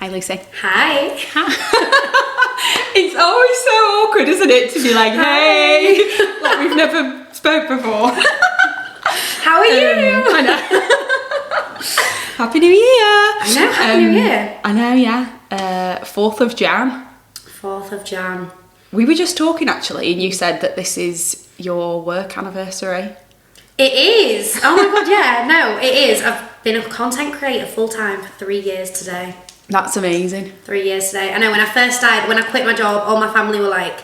Hi, Lucy. Hi. It's always so awkward, isn't it, to be like, hey, like we've never spoke before. How are you? I know. Happy New Year. I know, Happy New Year. I know, yeah. 4th of Jan. 4th of Jan. We were just talking, actually, and you said that this is your work anniversary. It is. Oh my God, yeah. No, it is. I've been a content creator full-time for 3 years today. That's amazing. 3 years today. I know, when I first started, when I quit my job, all my family were like,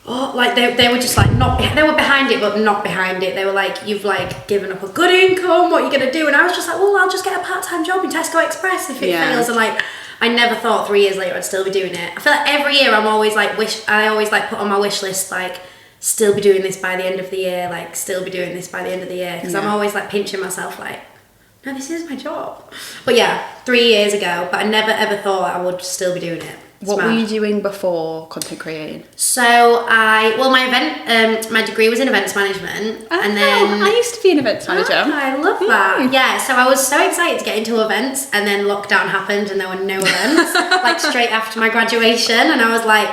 oh, like they were just like, they were behind it, but not behind it. They were like, you've like given up a good income, what are you going to do? And I was just like, well, I'll just get a part-time job in Tesco Express if it fails. And like, I never thought 3 years later I'd still be doing it. I feel like every year I'm always like, I always like put on my wish list, like, still be doing this by the end of the year, like, still be doing this by the end of the year. Because I'm always like pinching myself like, no, this is my job. But yeah, 3 years ago, but I never ever thought I would still be doing it. What were you doing before content creating? So my degree was in events management. And then I used to be an events manager. Oh, I love that. Yeah, so I was so excited to get into events, and then lockdown happened and there were no events, like straight after my graduation, and I was like,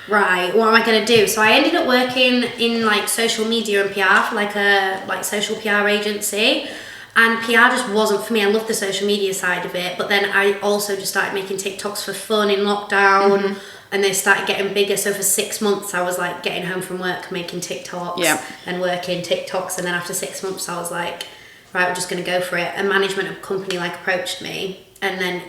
right, what am I going to do? So I ended up working in like social media and PR for like a social PR agency. And PR just wasn't for me. I loved the social media side of it, but then I also just started making TikToks for fun in lockdown, and they started getting bigger. So for 6 months, I was like getting home from work, making TikToks and working TikToks. And then after 6 months, I was like, right, we're just going to go for it. And management of a company like approached me, and then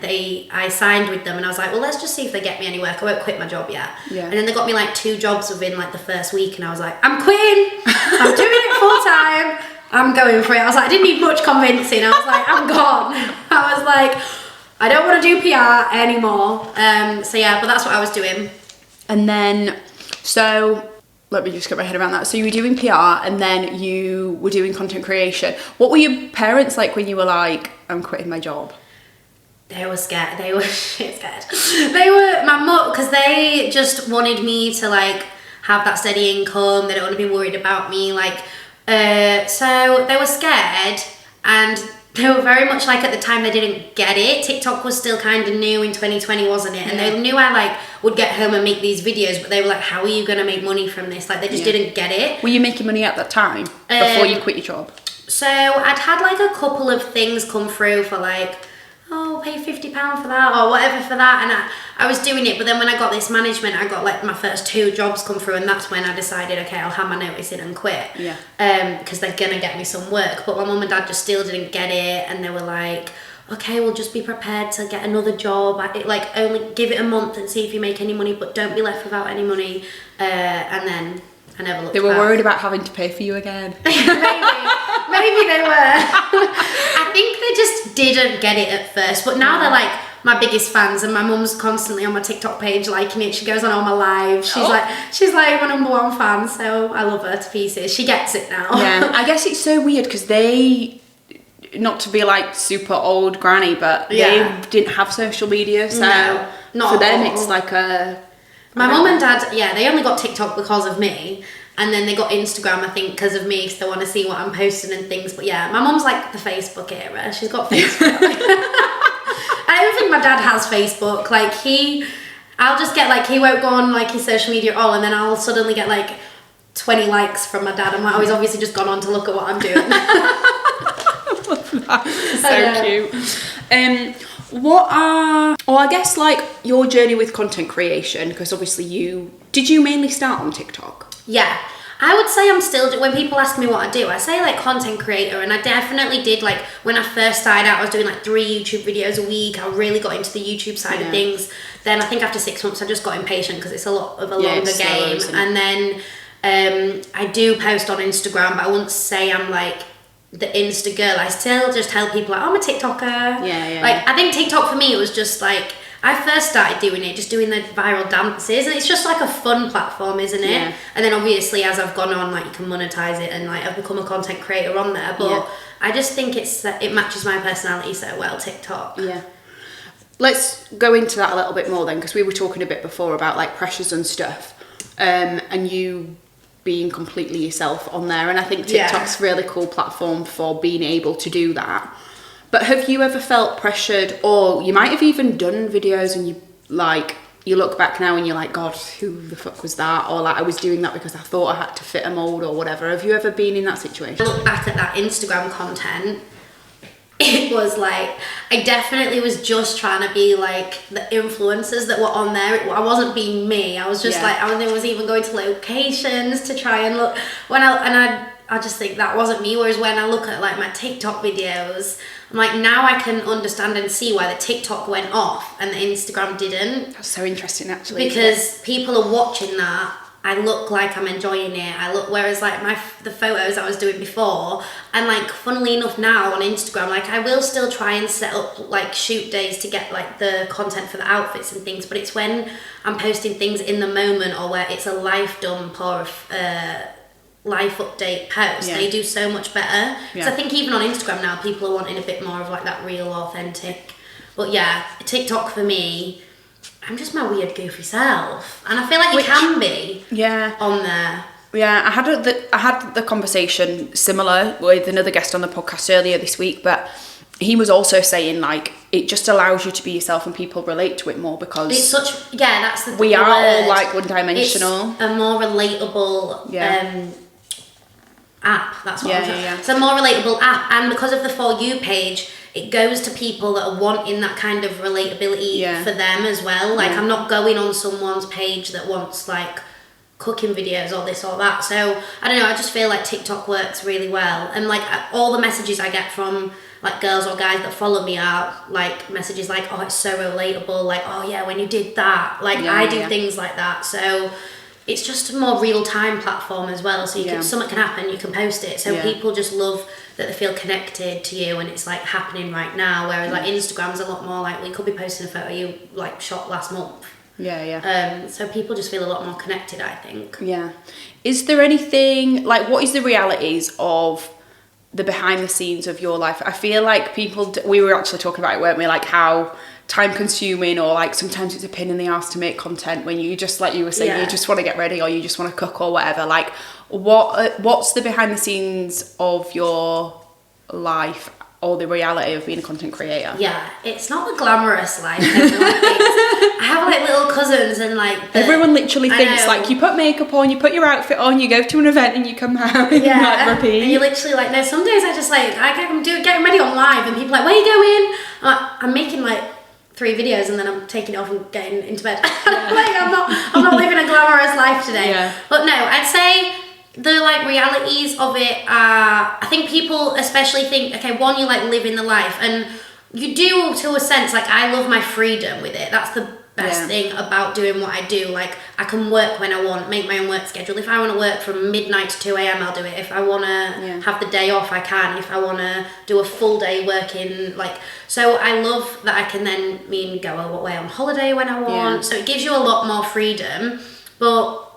I signed with them, and I was like, well, let's just see if they get me any work. I won't quit my job yet. Yeah. And then they got me like 2 jobs within like the first week, and I was like, I'm quitting. I'm doing it full time. I'm going for it. I was like, I didn't need much convincing. I was like, I'm gone. I was like, I don't want to do PR anymore. So yeah, but that's what I was doing. And then, so let me just get my head around that. So you were doing PR, and then you were doing content creation. What were your parents like when you were like, I'm quitting my job? They were scared. They were shit scared. They were, my mum, because they just wanted me to like have that steady income. They don't want to be worried about me, like, so they were scared, and they were very much like, at the time they didn't get it. TikTok was still kind of new in 2020, wasn't it? And they knew I like would get home and make these videos, but they were like, how are you going to make money from this? Like, they just didn't get it. Were you making money at that time before you quit your job? So I'd had like a couple of things come through for like, oh, pay £50 for that or whatever for that, and I was doing it. But then when I got this management, I got like my first 2 jobs come through, and that's when I decided, okay, I'll have my notice in and quit. Because they're gonna get me some work. But my mum and dad just still didn't get it, and they were like, okay, we'll just be prepared to get another job. Like, only give it a month and see if you make any money, but don't be left without any money. And then I never looked back. They were worried about having to pay for you again. Maybe they were. I think they just didn't get it at first, but now they're like my biggest fans, and my mum's constantly on my TikTok page liking it. She goes on all my lives. She's like my #1 fan, so I love her to pieces. She gets it now. Yeah, I guess it's so weird because they, not to be like super old granny, but they didn't have social media, so not for them it's like a... My mum and dad, they only got TikTok because of me. And then they got Instagram, I think, because of me, because they want to see what I'm posting and things. But yeah, my mum's like the Facebook era. She's got Facebook. I don't think my dad has Facebook. Like, I'll just get like, he won't go on like his social media at all, and then I'll suddenly get like 20 likes from my dad. I'm like, oh, he's obviously just gone on to look at what I'm doing. I love that. So cute. I guess like your journey with content creation, because obviously did you mainly start on TikTok? Yeah, I would say I'm still, when people ask me what I do, I say like content creator, and I definitely did, like when I first started out, I was doing like 3 YouTube videos a week. I really got into the YouTube side of things. Then I think after 6 months, I just got impatient because it's a lot of a longer game. And then I do post on Instagram, but I wouldn't say I'm like the Insta girl. I still just tell people like, oh, I'm a TikToker. Like, I think TikTok for me, it was just like, I first started doing it, just doing the viral dances, and it's just like a fun platform, isn't it? Yeah. And then obviously as I've gone on, like, you can monetize it, and like I've become a content creator on there, but I just think it matches my personality so well, TikTok. Yeah. Let's go into that a little bit more then, because we were talking a bit before about like pressures and stuff, and you being completely yourself on there, and I think TikTok's a really cool platform for being able to do that. But have you ever felt pressured, or you might have even done videos and you look back now and you're like, God, who the fuck was that? Or like, I was doing that because I thought I had to fit a mold or whatever. Have you ever been in that situation? I look back at that Instagram content, it was like, I definitely was just trying to be like the influencers that were on there. I wasn't being me. I was just like, I was even going to locations to try and look. I just think that wasn't me. Whereas when I look at like my TikTok videos, I'm like, now I can understand and see why the TikTok went off and the Instagram didn't. That's so interesting, actually. Because people are watching that. I look like I'm enjoying it. Whereas like the photos I was doing before, and like funnily enough now on Instagram, like I will still try and set up like shoot days to get like the content for the outfits and things, but it's when I'm posting things in the moment or where it's a life dump or life update post, they do so much better. Because I think even on Instagram now, people are wanting a bit more of like that real, authentic. But yeah, TikTok for me, I'm just my weird, goofy self, and I feel like you can be on there. Yeah, I had the conversation similar with another guest on the podcast earlier this week, but he was also saying like it just allows you to be yourself and people relate to it more because it's such that's the we are word. all like one-dimensional. It's a more relatable app. That's what I'm saying. Yeah. It's a more relatable app, and because of the For You page, it goes to people that are wanting that kind of relatability for them as well. Like I'm not going on someone's page that wants like cooking videos or this or that. So I don't know, I just feel like TikTok works really well, and like all the messages I get from like girls or guys that follow me are like messages like, oh, it's so relatable, like, oh yeah, when you did that, like I do things like that. So it's just a more real-time platform as well, so you can, something can happen, you can post it, so people just love that they feel connected to you and it's like happening right now, whereas like Instagram's a lot more like, we could be posting a photo you like shot last month. So people just feel a lot more connected, I think. Is there anything like, what is the realities of the behind the scenes of your life? I feel like people, we were actually talking about it, weren't we, like how time consuming, or like sometimes it's a pain in the ass to make content when you just, like you were saying, you just want to get ready or you just want to cook or whatever. Like what's the behind the scenes of your life or the reality of being a content creator? It's not the glamorous life. I have like little cousins and like everyone literally thinks like you put makeup on, you put your outfit on, you go to an event and you come out and like repeat. And you literally like, no, some days I just like I'm getting ready on live and people are like, where are you going? I'm making like 3 videos and then I'm taking it off and getting into bed. Like I'm not living a glamorous life today. But no, I'd say the like realities of it are, I think people especially think, okay, one, you like living the life, and you do to a sense. Like I love my freedom with it. That's the best thing about doing what I do. Like I can work when I want, make my own work schedule. If I want to work from midnight to 2 a.m, I'll do it. If I want to have the day off, I can. If I want to do a full day working, like, so I love that I can then go away on holiday when I want. So it gives you a lot more freedom. But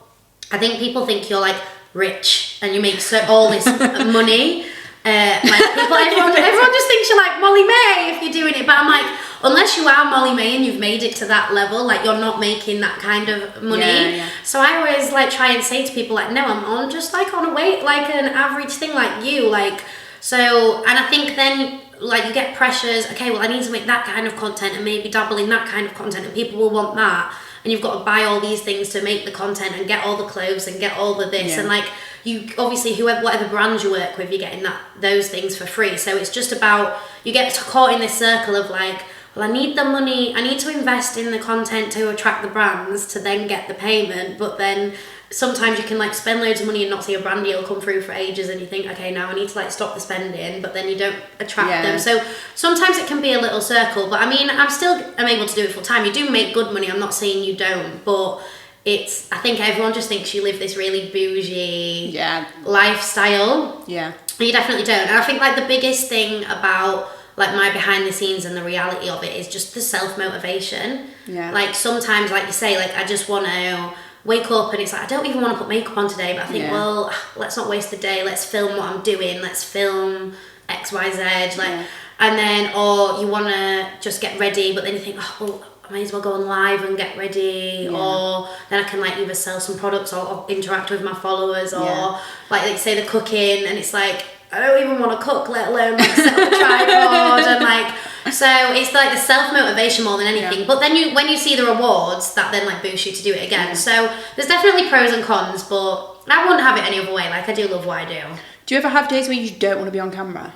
I think people think you're like rich and you make all this money. Like everyone just thinks you're like Molly May if you're doing it, but I'm like, unless you are Molly May and you've made it to that level, like you're not making that kind of money. So I always like try and say to people like, no, I'm on just like on a weight, like an average thing like you, like, so, and I think then like you get pressures, okay, well I need to make that kind of content and maybe dabble in that kind of content and people will want that, and you've got to buy all these things to make the content and get all the clothes and get all the this and like you obviously whatever brands you work with, you're getting those things for free. So it's just about, you get caught in this circle of like, well, I need the money, I need to invest in the content to attract the brands to then get the payment, but then sometimes you can like spend loads of money and not see a brand deal come through for ages, and you think, okay, now I need to like stop the spending, but then you don't attract them. So sometimes it can be a little circle, but I mean, I'm able to do it full time. You do make good money, I'm not saying you don't, but I think everyone just thinks you live this really bougie lifestyle. And you definitely don't. And I think like the biggest thing about like my behind the scenes and the reality of it is just the self-motivation. Like sometimes, like you say, like I just want to wake up and it's like, I don't even want to put makeup on today, but I think, well, let's not waste the day, let's film what I'm doing, let's film XYZ, like, and then, or you want to just get ready, but then you think, oh, well, I may as well go on live and get ready, or then I can like either sell some products or interact with my followers, or like say the cooking, and it's like, I don't even want to cook, let alone like set up a tripod and like. So it's like the self-motivation more than anything. But then when you see the rewards, that then like boosts you to do it again. So there's definitely pros and cons, but I wouldn't have it any other way. Like I do love what I do. Do you ever have days where you don't want to be on camera?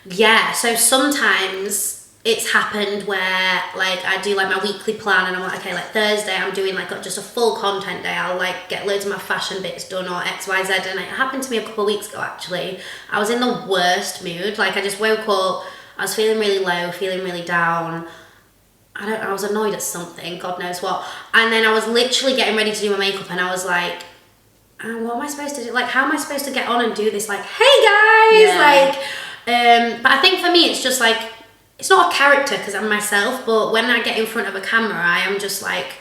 Yeah, so sometimes it's happened where like I do like my weekly plan and I'm like, okay, like Thursday I'm doing like just a full content day. I'll like get loads of my fashion bits done or XYZ, and it happened to me a couple of weeks ago actually. I was in the worst mood. Like I just woke up, I was feeling really low, feeling really down. I was annoyed at something, God knows what. And then I was literally getting ready to do my makeup and I was like, what am I supposed to do? Like, how am I supposed to get on and do this? Like, hey guys, like, but I think for me, it's just like, it's not a character because I'm myself, but when I get in front of a camera, I am just like,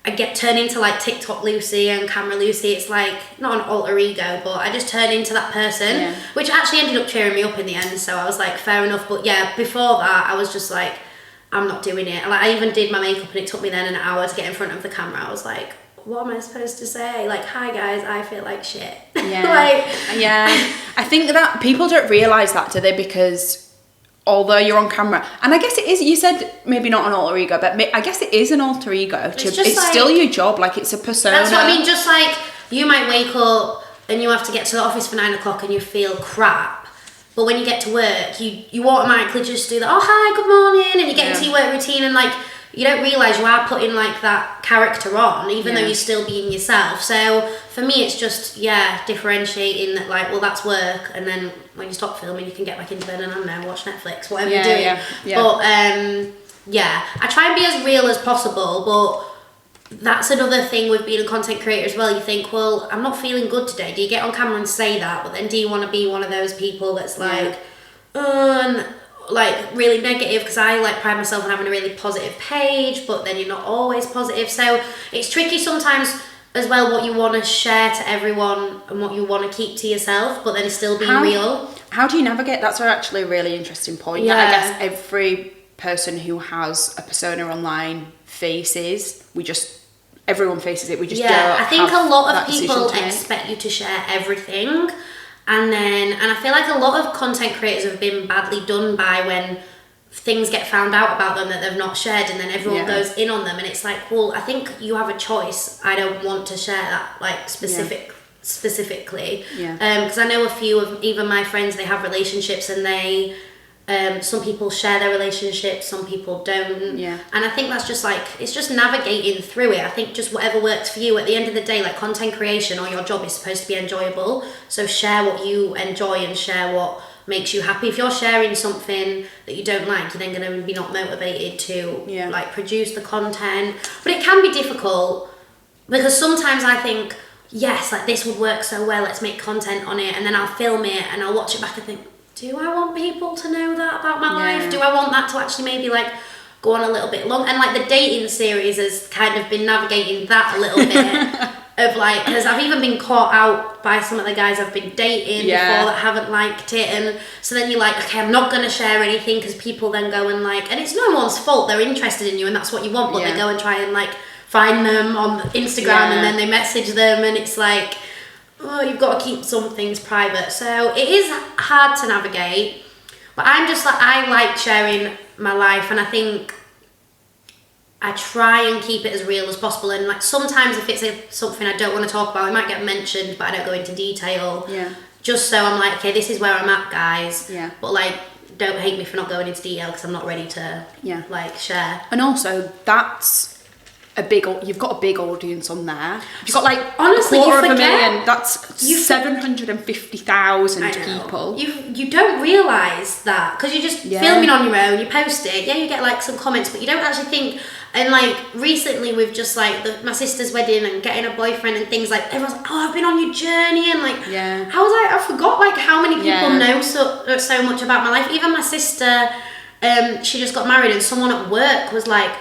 I get turned into like TikTok Lucy and camera Lucy. It's like, not an alter ego, but I just turn into that person, which actually ended up cheering me up in the end. So I was like, fair enough. But yeah, before that, I was just like, I'm not doing it. Like, I even did my makeup and it took me then an hour to get in front of the camera. I was like, what am I supposed to say? Like, hi guys, I feel like shit. I think that people don't realise that, do they? Because although you're on camera, and I guess it is, you said maybe not an alter ego, but I guess it is an alter ego. It's like, still your job, like it's a persona. That's what I mean, just like you might wake up and you have to get to the office for 9 o'clock and you feel crap. But when you get to work, you automatically just do that, oh hi, good morning, and you get into your work routine and like, you don't realise you are putting like that character on, even though you're still being yourself. So for me, it's just, differentiating that like, well, that's work. And then when you stop filming, you can get back into bed and I don't know, watch Netflix, whatever you're doing. But I try and be as real as possible. But that's another thing with being a content creator as well. You think, well, I'm not feeling good today. Do you get on camera and say that? But then do you want to be one of those people that's like, like really negative, because I like pride myself on having a really positive page, but then you're not always positive. So it's tricky sometimes as well what you want to share to everyone and what you want to keep to yourself, but then still being real. How do you navigate? That's actually a really interesting point. I guess every person who has a persona online everyone faces it. We just don't. I think a lot of people expect you to share everything. And I feel like a lot of content creators have been badly done by when things get found out about them that they've not shared, and then everyone goes in on them, and it's like, well, I think you have a choice. I don't want to share that like specifically, because I know a few of even my friends, they have relationships and they some people share their relationships, some people don't, and I think that's just like, it's just navigating through it. I think just whatever works for you. At the end of the day, like content creation or your job is supposed to be enjoyable, so share what you enjoy and share what makes you happy. If you're sharing something that you don't like, you're then going to be not motivated to like produce the content. But it can be difficult, because sometimes I think, yes, like this would work so well, let's make content on it, and then I'll film it and I'll watch it back and think, do I want people to know that about my life? Do I want that to actually maybe like go on a little bit long? And like the dating series has kind of been navigating that a little bit of like, because I've even been caught out by some of the guys I've been dating before that haven't liked it, and so then you're like, okay, I'm not going to share anything, because people then go and like, and it's no one's fault, they're interested in you and that's what you want, but they go and try and like find them on Instagram and then they message them, and it's like, oh, you've got to keep some things private. So it is hard to navigate, but I'm just like, I like sharing my life, and I think I try and keep it as real as possible. And like sometimes if it's something I don't want to talk about, it might get mentioned, but I don't go into detail. Just so I'm like, okay, this is where I'm at, guys. But like, don't hate me for not going into detail, because I'm not ready to like share. And also, that's you've got a big audience on there. You've got like honestly, a quarter of a million. That's 750,000 people. You don't realise that, because you're just filming on your own, you post it, you get like some comments, but you don't actually think. And like recently with just like my sister's wedding and getting a boyfriend and things, like everyone's like, oh, I've been on your journey, and like I was like, I forgot like how many people know so much about my life. Even my sister, she just got married, and someone at work was like,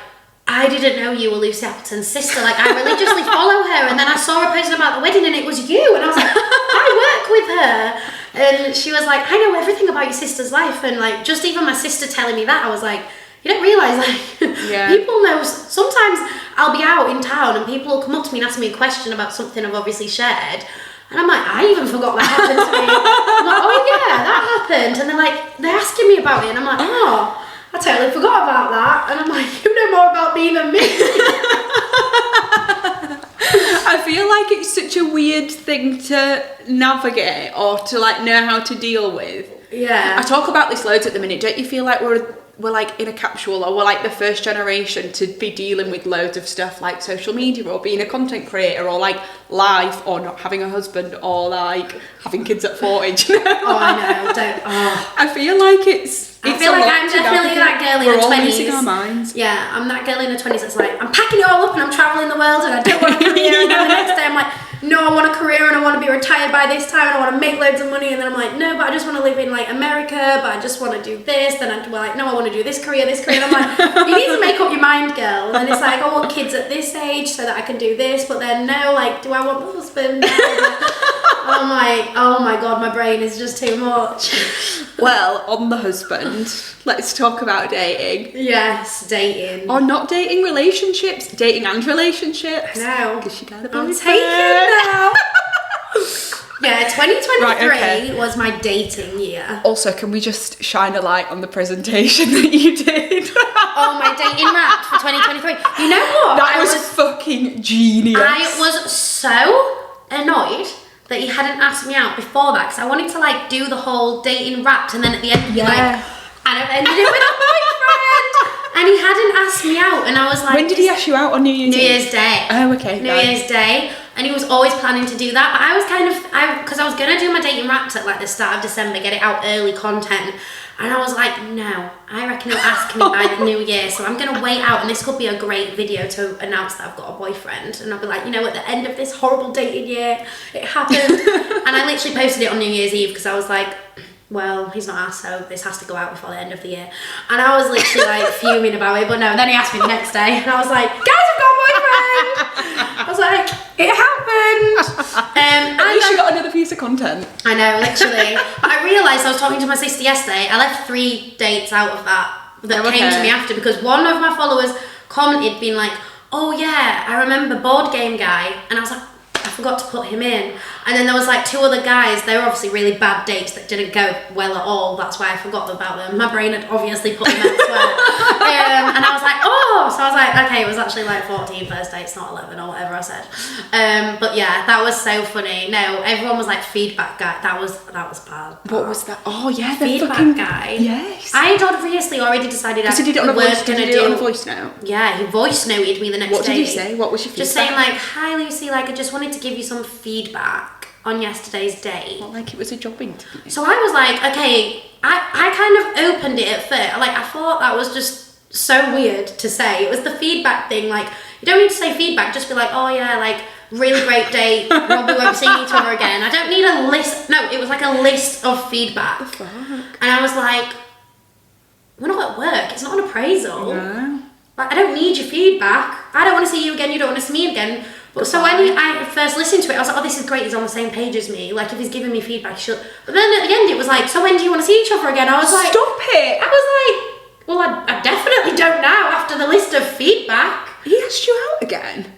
I didn't know you were Lucy Appleton's sister. Like, I religiously follow her, and then I saw her posting about the wedding, and it was you. And I was like, I work with her. And she was like, I know everything about your sister's life. And like, just even my sister telling me that, I was like, you don't realise, like, people know. Sometimes I'll be out in town and people will come up to me and ask me a question about something I've obviously shared. And I'm like, I even forgot that happened to me. I'm like, oh yeah, that happened. And they're asking me about it. And I'm like, oh, I totally forgot about that. And I'm like, you know more about me than me. I feel like it's such a weird thing to navigate or to like know how to deal with. Yeah. I talk about this loads at the minute. Don't you feel like we're like in a capsule, or we're like the first generation to be dealing with loads of stuff like social media or being a content creator or like life or not having a husband or like having kids at 40, you know? Oh, I know. Don't. Oh. I feel like it's I feel like I'm definitely that girl in her 20s. We're all losing our minds. Yeah, I'm that girl in her 20s that's like, I'm packing it all up and I'm travelling the world and I don't want a career. And then the next day I'm like, no, I want a career and I want to be retired by this time and I want to make loads of money. And then I'm like, no, but I just want to live in like America, but I just want to do this. Then I'm like, no, I want to do this career. And I'm like, you need to make up your mind, girl. And then it's like, I want kids at this age so that I can do this. But then no, like, do I want a husband? Oh my God, my brain is just too much. Well, on the husband, let's talk about dating. Yes, dating. Or not dating, relationships. Dating and relationships. No. Because you got a I'm boyfriend. taken now. Yeah, 2023 Right, okay. was my dating year. Also, can we just shine a light on the presentation that you did? Oh, my dating rap for 2023. You know what? That was fucking genius. I was so annoyed that he hadn't asked me out before that, because I wanted to like do the whole dating rap and then at the end be like, and I've ended it with a boyfriend. And he hadn't asked me out, and I was like, when did he ask you out? On New Year's Eve? New Year's Day. Oh, okay. New Year's Day. And he was always planning to do that, but I was because I was going to do my dating raps at like the start of December, get it out early content. And I was like, no, I reckon he'll ask me by the new year, so I'm going to wait out, and this could be a great video to announce that I've got a boyfriend. And I'll be like, you know, at the end of this horrible dating year, it happened. And I literally posted it on New Year's Eve because I was like, well, he's not asked, so this has to go out before the end of the year. And I was literally like fuming about it, but no, and then he asked me the next day, and I was like, guys, I've got a boyfriend! I was like, it happened! At least you got another piece of content. I know, literally. But I realised, I was talking to my sister yesterday, I left 3 dates out of that came to me after, because one of my followers commented being like, oh yeah, I remember board game guy, and I was like, I forgot to put him in. And then there was like 2 other guys, they were obviously really bad dates that didn't go well at all, that's why I forgot about them. My brain had obviously put them elsewhere. And I was like, oh, so I was like, okay, it was actually like 14 first dates, not 11 or whatever I said. But yeah, that was so funny. No, everyone was like, feedback guy, that was bad. What was that? Oh yeah, the feedback guy. Yes. I had obviously already decided So did it on a voice, did you do it on a voice note? Yeah, he voice noted me the next day. What did he say? What was your feedback? Just saying like, hi Lucy, like I just wanted to give you some feedback on yesterday's date. Well, like it was a job interview. So I was like, okay, I kind of opened it at first. Like I thought that was just so weird to say. It was the feedback thing. Like you don't need to say feedback. Just be like, oh yeah, like really great date. Probably won't see each other again. I don't need a list. No, it was like a list of feedback. What the fuck? And I was like, we're not at work. It's not an appraisal. No. Like I don't need your feedback. I don't want to see you again. You don't want to see me again. But so when I first listened to it, I was like, oh, this is great. He's on the same page as me. Like if he's giving me feedback, he should. But then at the end, it was like, so when do you want to see each other again? I was like, stop it. I was like, well, I definitely don't now after the list of feedback. He asked you out again.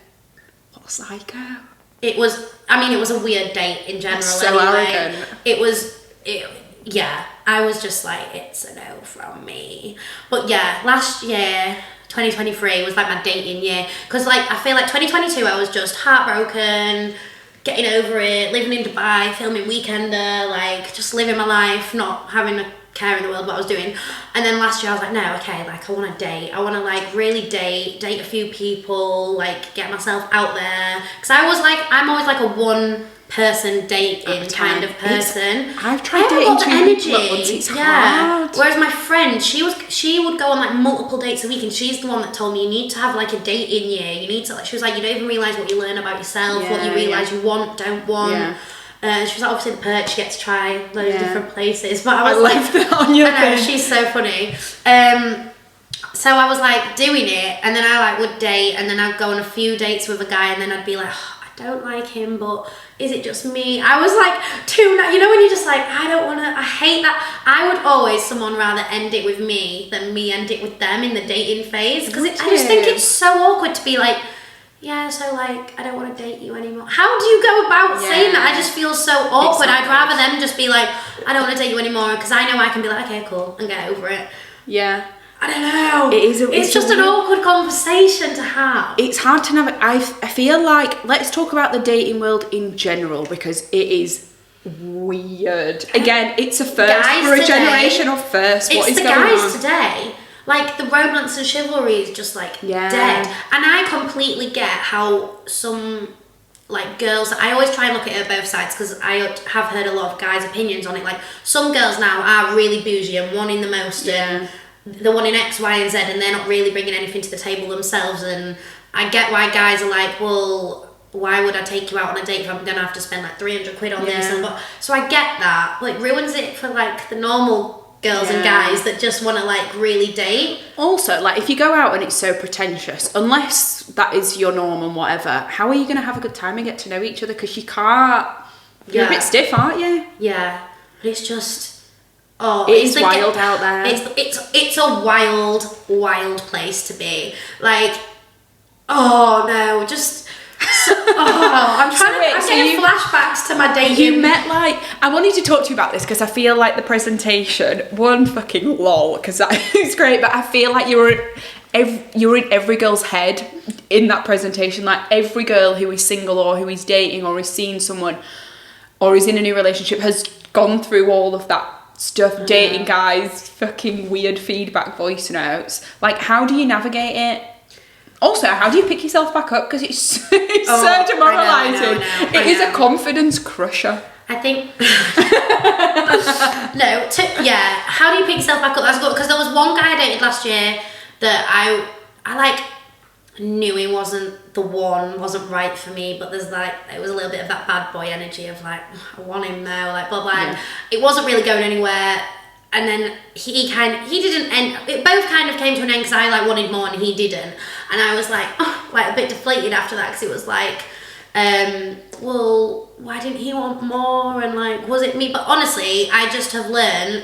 What a psycho. It was a weird date in general. That's so anyway. arrogant. Yeah, I was just like, it's a no from me. But yeah, last year, 2023 was like my dating year, because like I feel like 2022 I was just heartbroken, getting over it, living in Dubai, filming Weekender, like just living my life, not having a care in the world what I was doing. And then last year I was like, no, okay, like I want to date, I want to like really date a few people, like get myself out there, because I'm always like a one person dating kind of person. I've tried dating energy. It's hard. Whereas my friend, she would go on like multiple dates a week, and she's the one that told me you need to have like a dating year. You need to like, she was like, you don't even realise what you learn about yourself, what you realise you want, don't want. Yeah. She was like, obviously the perks, you get to try loads of different places. But I was love that on your I know, thing. she's so funny. So I was like doing it, and then I like would date, and then I'd go on a few dates with a guy, and then I'd be like, oh, I don't like him, but is it just me? I was like you know when you're just like, I hate that. I would always someone rather end it with me than me end it with them in the dating phase, because I just think it's so awkward to be like, yeah, so like, I don't want to date you anymore. How do you go about saying that? I just feel so awkward. I'd rather them just be like, I don't want to date you anymore, because I know I can be like, okay, cool, and get over it. Yeah. I don't know. It's just an awkward conversation to have. It's hard to navigate. I feel like, let's talk about the dating world in general, because it is weird. Again, it's a first for a generation of first. What is going on? It's the guys today. Like, the romance and chivalry is just, like, dead. And I completely get how some, like, girls... I always try and look at it both sides, because I have heard a lot of guys' opinions on it. Like, some girls now are really bougie and wanting the most, and they're wanting X, Y, and Z, and they're not really bringing anything to the table themselves. And I get why guys are like, well, why would I take you out on a date if I'm going to have to spend, like, 300 quid on this? So I get that. Like, ruins it for, like, the normal... girls and guys that just want to like really date. Also, like, if you go out and it's so pretentious, unless that is your norm and whatever, how are you going to have a good time and get to know each other? Because you can't. You're a bit stiff, aren't you? Yeah, but it's just it's wild out there. It's a wild place to be. Like, oh no, just. I'm getting flashbacks to my dating. You met, like, I wanted to talk to you about this because I feel like the presentation, one fucking lol, because that is great, but I feel like you're in every girl's head in that presentation. Like, every girl who is single or who is dating or is seeing someone or is in a new relationship has gone through all of that stuff. Dating guys, fucking weird feedback voice notes. Like, how do you navigate it? Also, how do you pick yourself back up? Because it's so demoralising. It is a confidence crusher. I think... how do you pick yourself back up? That's good. Because there was one guy I dated last year that I like, knew he wasn't the one, wasn't right for me, but there's like, it was a little bit of that bad boy energy of like, I want him though, like, blah, blah. Yeah. It wasn't really going anywhere. And then he didn't end, it both kind of came to an end because I like wanted more and he didn't. And I was like, like a bit deflated after that, because it was like, well, why didn't he want more? And like, was it me? But honestly, I just have learned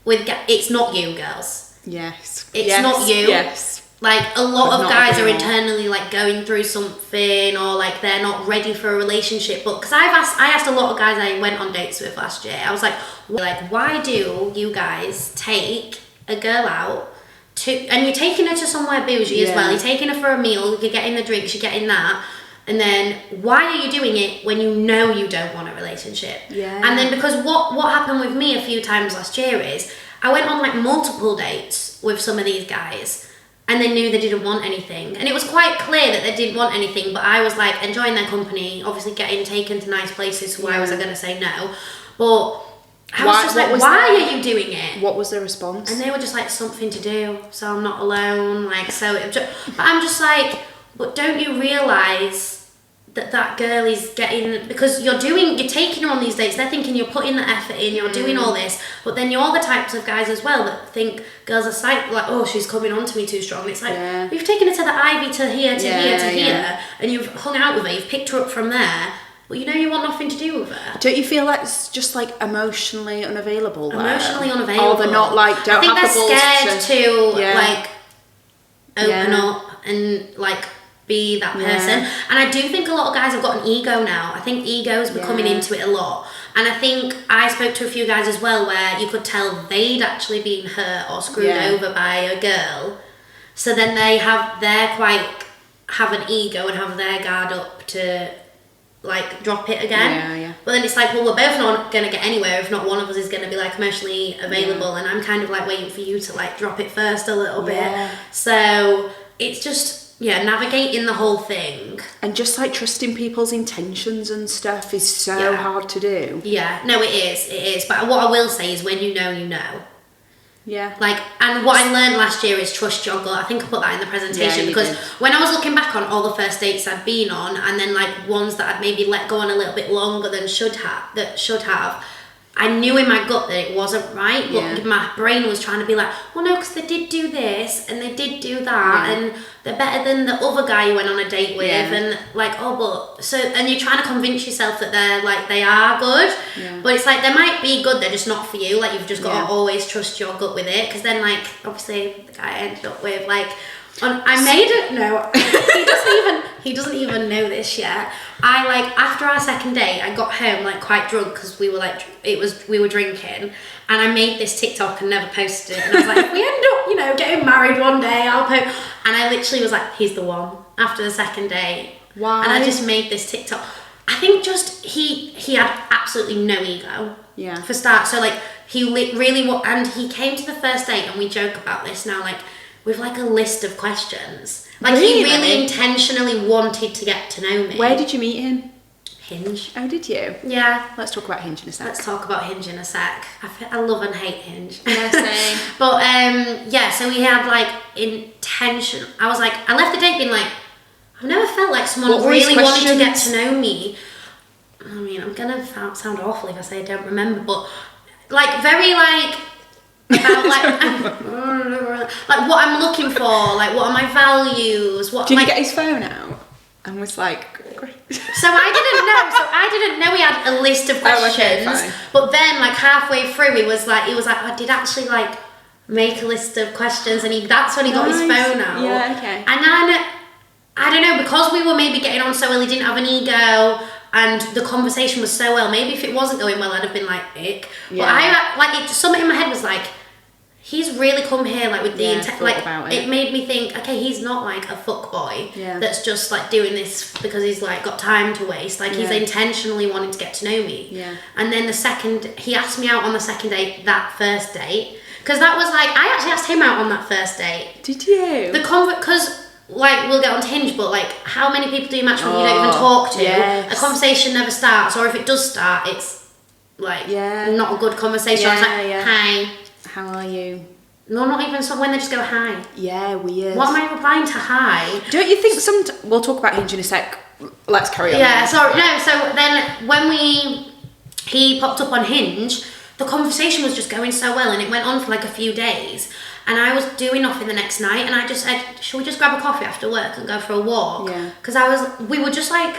it's not you, girls. Yes. It's not you. Yes. Like, a lot of guys are internally like going through something, or like they're not ready for a relationship. But because I asked a lot of guys I went on dates with last year, I was like, why do you guys take a girl out and you're taking her to somewhere bougie as well, you're taking her for a meal, you're getting the drinks, you're getting that, and then why are you doing it when you know you don't want a relationship? And then, because what happened with me a few times last year is I went on like multiple dates with some of these guys, and they knew they didn't want anything. And it was quite clear that they didn't want anything, but I was like enjoying their company, obviously getting taken to nice places, so why was I going to say no? But I was just like, why are you doing it? What was the response? And they were just like, something to do, so I'm not alone. Like, so, but I'm just like, but don't you realise that girl is getting, because you're taking her on these dates, they're thinking you're putting the effort in, you're doing all this, but then you're the types of guys as well that think girls are like, oh, she's coming on to me too strong. It's like, you've taken her to the Ivy, to here, to here, to here, and you've hung out with her, you've picked her up from there, but you know you want nothing to do with her. Don't you feel like it's just like emotionally unavailable? Emotionally unavailable. Or they're not like, don't have the balls scared to like open up and like be that person. And I do think a lot of guys have got an ego now. I think ego's becoming into it a lot. And I think I spoke to a few guys as well where you could tell they'd actually been hurt or screwed over by a girl. So then they have an ego and have their guard up to like drop it again. But then it's like, well, we're both not going to get anywhere if not one of us is going to be like emotionally available, and I'm kind of like waiting for you to like drop it first a little bit. So it's just navigating the whole thing, and just like trusting people's intentions and stuff is so hard to do. No, it is, but what I will say is, when you know, you know. Like, and what I learned last year is trust your gut. I think I put that in the presentation, because when I was looking back on all the first dates I'd been on, and then like ones that I'd maybe let go on a little bit longer than should have, I knew in my gut that it wasn't right, but my brain was trying to be like, well, no, because they did do this and they did do that, and they're better than the other guy you went on a date with, and like, and you're trying to convince yourself that they are good, but it's like, they might be good, they're just not for you. Like, you've just got to always trust your gut with it, because then like, obviously the guy I ended up with, like, he he doesn't even know this yet. I like after our second date, I got home like quite drunk because we were like we were drinking, and I made this TikTok and never posted it. And I was like, if we end up, you know, getting married one day, I'll post. And I literally was like, he's the one after the second date. Why? And I just made this TikTok. I think just he had absolutely no ego. Yeah. For start, so like he really and he came to the first date, and we joke about this now, like with like a list of questions. Like he really intentionally wanted to get to know me. Where did you meet him? Hinge. Oh, did you? Yeah. Let's talk about Hinge in a sec. Let's talk about Hinge in a sec. I love and hate Hinge. Yeah, same. But yeah, so we had like intention. I was like, I left the date being like, I've never felt like someone really wanted to get to know me. I mean, I'm gonna sound awful if I say I don't remember, but like very like about like what I'm looking for, like what are my values, what. Did like, he get his phone out and was like, great. So I didn't know he had a list of questions. Oh, okay, fine. But then like halfway through, he was like, I did actually like make a list of questions, and that's when he got his phone out. Yeah, okay. And then I don't know, because we were maybe getting on so well, he didn't have an ego, and the conversation was so well. Maybe if it wasn't going well, I'd have been like, ick. Yeah. But I like it. Something in my head was like, he's really come here like with the intent. Like it made me think, okay, he's not like a fuckboy that's just like doing this because he's like got time to waste. Like he's intentionally wanting to get to know me. Yeah. And then he asked me out on the second date, that first date, because that was like I actually asked him out on that first date. Did you? Because. Like, we'll get on Hinge, but like, how many people do you match with you don't even talk to? Yes. A conversation never starts, or if it does start, it's like not a good conversation. Yeah, I was like, hi. How are you? No, not even when they just go hi. Yeah, weird. What am I replying to hi? Don't you think we'll talk about Hinge in a sec. Let's carry on. Yeah, so then when he popped up on Hinge, the conversation was just going so well, and it went on for like a few days. And I was doing nothing the next night, and I just said, should we just grab a coffee after work and go for a walk? Yeah. Because we were just like,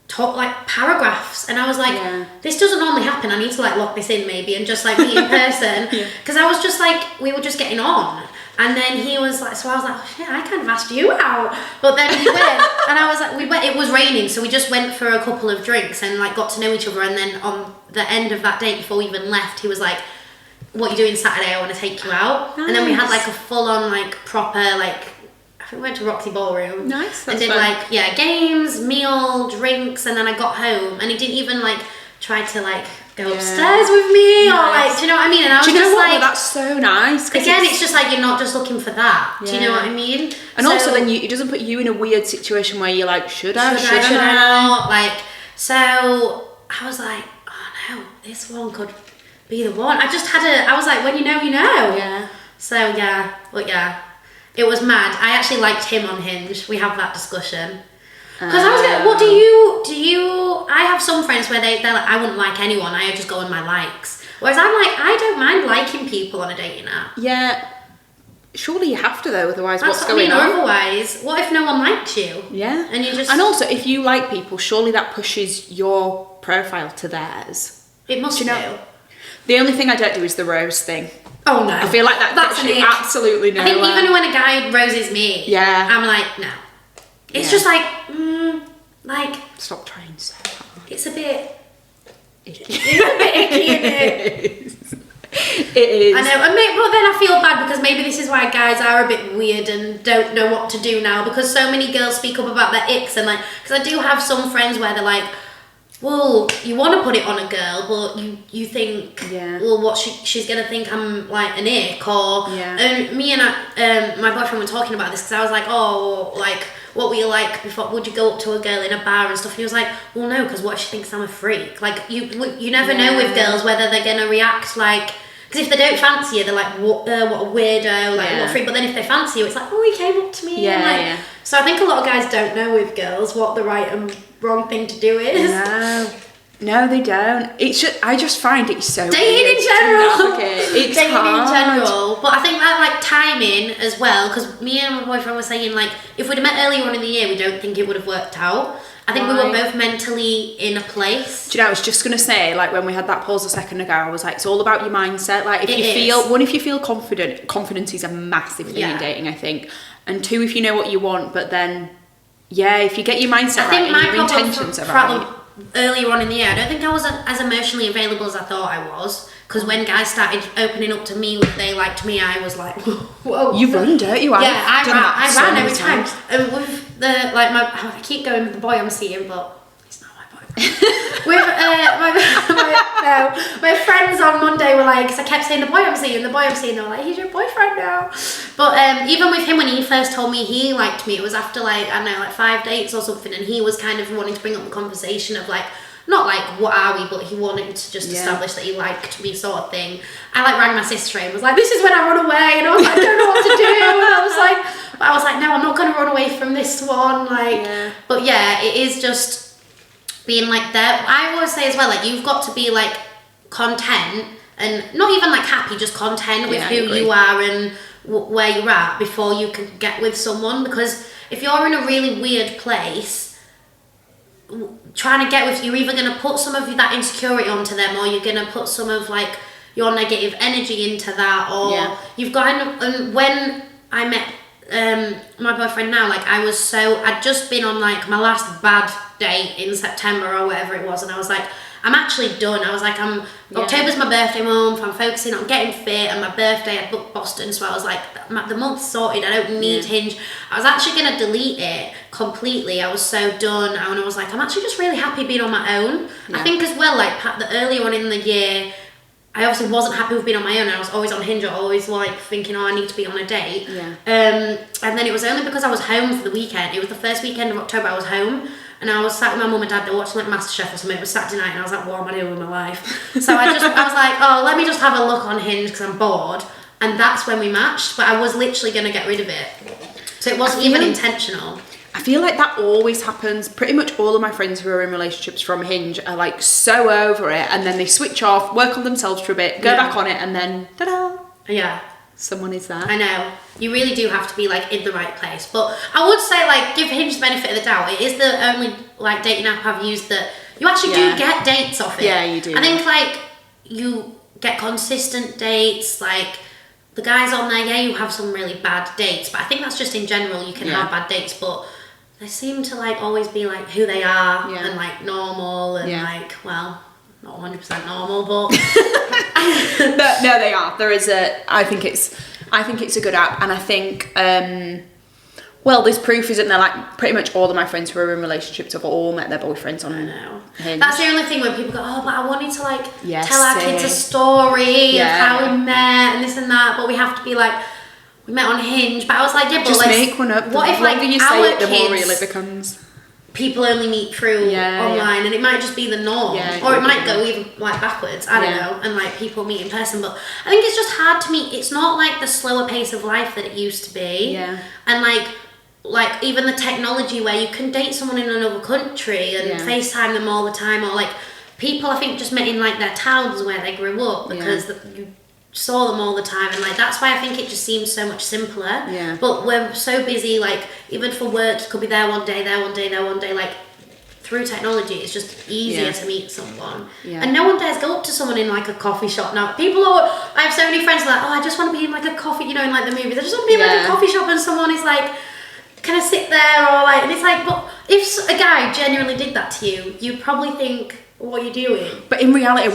talk like paragraphs, and I was like, this doesn't normally happen. I need to like lock this in maybe and just like meet in person. Because I was just like, we were just getting on. And then he was like, so I was like, oh shit, I kind of asked you out. But then he went, and I was like, it was raining, so we just went for a couple of drinks and like got to know each other. And then on the end of that date, before we even left, he was like, what are you doing Saturday? I want to take you out. Nice. And then we had like a full-on like proper like, I think we went to Roxy Ballroom. Nice. And did fun. Like games, meal, drinks, and then I got home, and he didn't even like try to like go upstairs with me or like, do you know what I mean? And I was just like, well, that's so nice. Again, it's just like you're not just looking for that. Do you know what I mean? And so, also then it doesn't put you in a weird situation where you're like, should I not? Like, so I was like, oh no, this one could be the one. I was like, when you know, you know. Yeah. So it was mad. I actually liked him on Hinge. We have that discussion. Because I was like, what do you, I have some friends where they're like, I wouldn't like anyone, I just go on my likes. Whereas I'm like, I don't mind liking people on a dating app. Yeah. Surely you have to though, otherwise what's going on? Otherwise, what if no one likes you? Yeah. And you just... And also, if you like people, surely that pushes your profile to theirs. It must do. The only thing I don't do is the rose thing. Oh no. I feel like that's absolutely no. I think even when a guy roses me, I'm like, no. It's just like, like... Stop trying so hard. It's a bit... icky. It's a bit icky, isn't it? It is. I know, but then I feel bad because maybe this is why guys are a bit weird and don't know what to do now, because so many girls speak up about their icks, and like, because I do have some friends where they're like, well, you want to put it on a girl, but you think, well, what she's gonna think I'm like an ick, or and me and my boyfriend were talking about this because I was like, oh, like, what were you like before? Would you go up to a girl in a bar and stuff? And he was like, well, no, because what if she thinks I'm a freak? Like, you never know with girls whether they're gonna react like, because if they don't fancy you, they're like, what a weirdo, like what a freak. But then if they fancy you, it's like, oh, he came up to me. So I think a lot of guys don't know with girls what the right and wrong thing to do is. No, they don't. It's just, I just find it so dating in general. It's dating hard. in general. But I think that like timing as well, because me and my boyfriend were saying like, if we'd have met earlier on in the year, we don't think it would have worked out. I think we were both mentally in a place. Do you know, I was just going to say, like, when we had that pause a second ago, I was like, it's all about your mindset. Like, if you feel confident, confidence is a massive thing in dating, I think. And two, if you know what you want, but then Yeah, if you get your mindset right and your intentions are right. Earlier on in the year, I don't think I was as emotionally available as I thought I was. Because when guys started opening up to me when they liked me, I was like, whoa. You run, don't you? Yeah, I ran every time. And with the, like, I keep going with the boy I'm seeing, but he's not my boyfriend. With my friends on Monday were like, because I kept saying the boy I'm seeing, they were like, he's your boyfriend now. But even with him, when he first told me he liked me, it was after like, I don't know, like 5 dates or something, and he was kind of wanting to bring up the conversation of like, not like what are we, but he wanted to just establish that he liked me, sort of thing. I like rang my sister and was like, this is when I run away, and I was like, I don't know what to do. And I was like, no, I'm not going to run away from this one. Like, but yeah, it is just being like there. I always say as well, like, you've got to be like content, and not even like happy, just content with who you are and where you're at before you can get with someone. Because if you're in a really weird place, trying to get with, you're either going to put some of that insecurity onto them, or you're going to put some of like your negative energy into that, or you've got. And when I met my boyfriend now, like I'd just been on like my last bad date in September or whatever it was, and I was like, I'm actually done. I was like, October's my birthday month, I'm focusing on getting fit, and my birthday I booked Boston, so I was like, the month's sorted, I don't need Hinge. I was actually going to delete it completely. I was so done, and I was like, I'm actually just really happy being on my own. I think as well, like earlier on in the year, I obviously wasn't happy with being on my own. I was always on Hinge, or always like thinking, I need to be on a date. And then it was only because I was home for the weekend. It was the first weekend of October I was home, and I was sat with my mum and dad. They were watching like MasterChef or something. It was Saturday night, and I was like, what am I doing with my life? So I was like, oh, let me just have a look on Hinge because I'm bored. And that's when we matched. But I was literally going to get rid of it. So it wasn't even intentional. I feel like that always happens. Pretty much all of my friends who are in relationships from Hinge are like so over it, and then they switch off, work on themselves for a bit, go back on it, and then ta-da! Yeah. Someone is there. I know. You really do have to be like in the right place. But I would say like give Hinge the benefit of the doubt. It is the only like dating app I've used that you actually do get dates off it. Yeah, you do. I think like you get consistent dates, like the guys on there, you have some really bad dates, but I think that's just in general, you can have bad dates, but they seem to like always be like who they are and like normal and like, well, not 100% normal, but no, they are. There is I think it's a good app, and I think well, there's proof, isn't there? Like pretty much all of my friends who are in relationships have all met their boyfriends on Hinge. That's the only thing when people go, oh, but I wanted to like tell our kids a story of how we met and this and that, but we have to be like, we met on Hinge. But I was like, yeah, but just like, make one up. What if like you say it, the more real it becomes. People only meet through online, and it might just be the norm, or it might go even like backwards. I don't know, and like people meet in person. But I think it's just hard to meet. It's not like the slower pace of life that it used to be. And like even the technology where you can date someone in another country and FaceTime them all the time, or like people I think just met in like their towns where they grew up because you saw them all the time, and like that's why I think it just seems so much simpler. But we're so busy, like even for work you could be there one day, like through technology it's just easier to meet someone. And no one dares go up to someone in like a coffee shop now. I have so many friends like, oh, I just want to be in like a coffee, you know, in like the movies, I just want to be in like a coffee shop, and someone is like, can I sit there, or like, and it's like, but if a guy genuinely did that to you, you'd probably think, what are you doing? But in reality,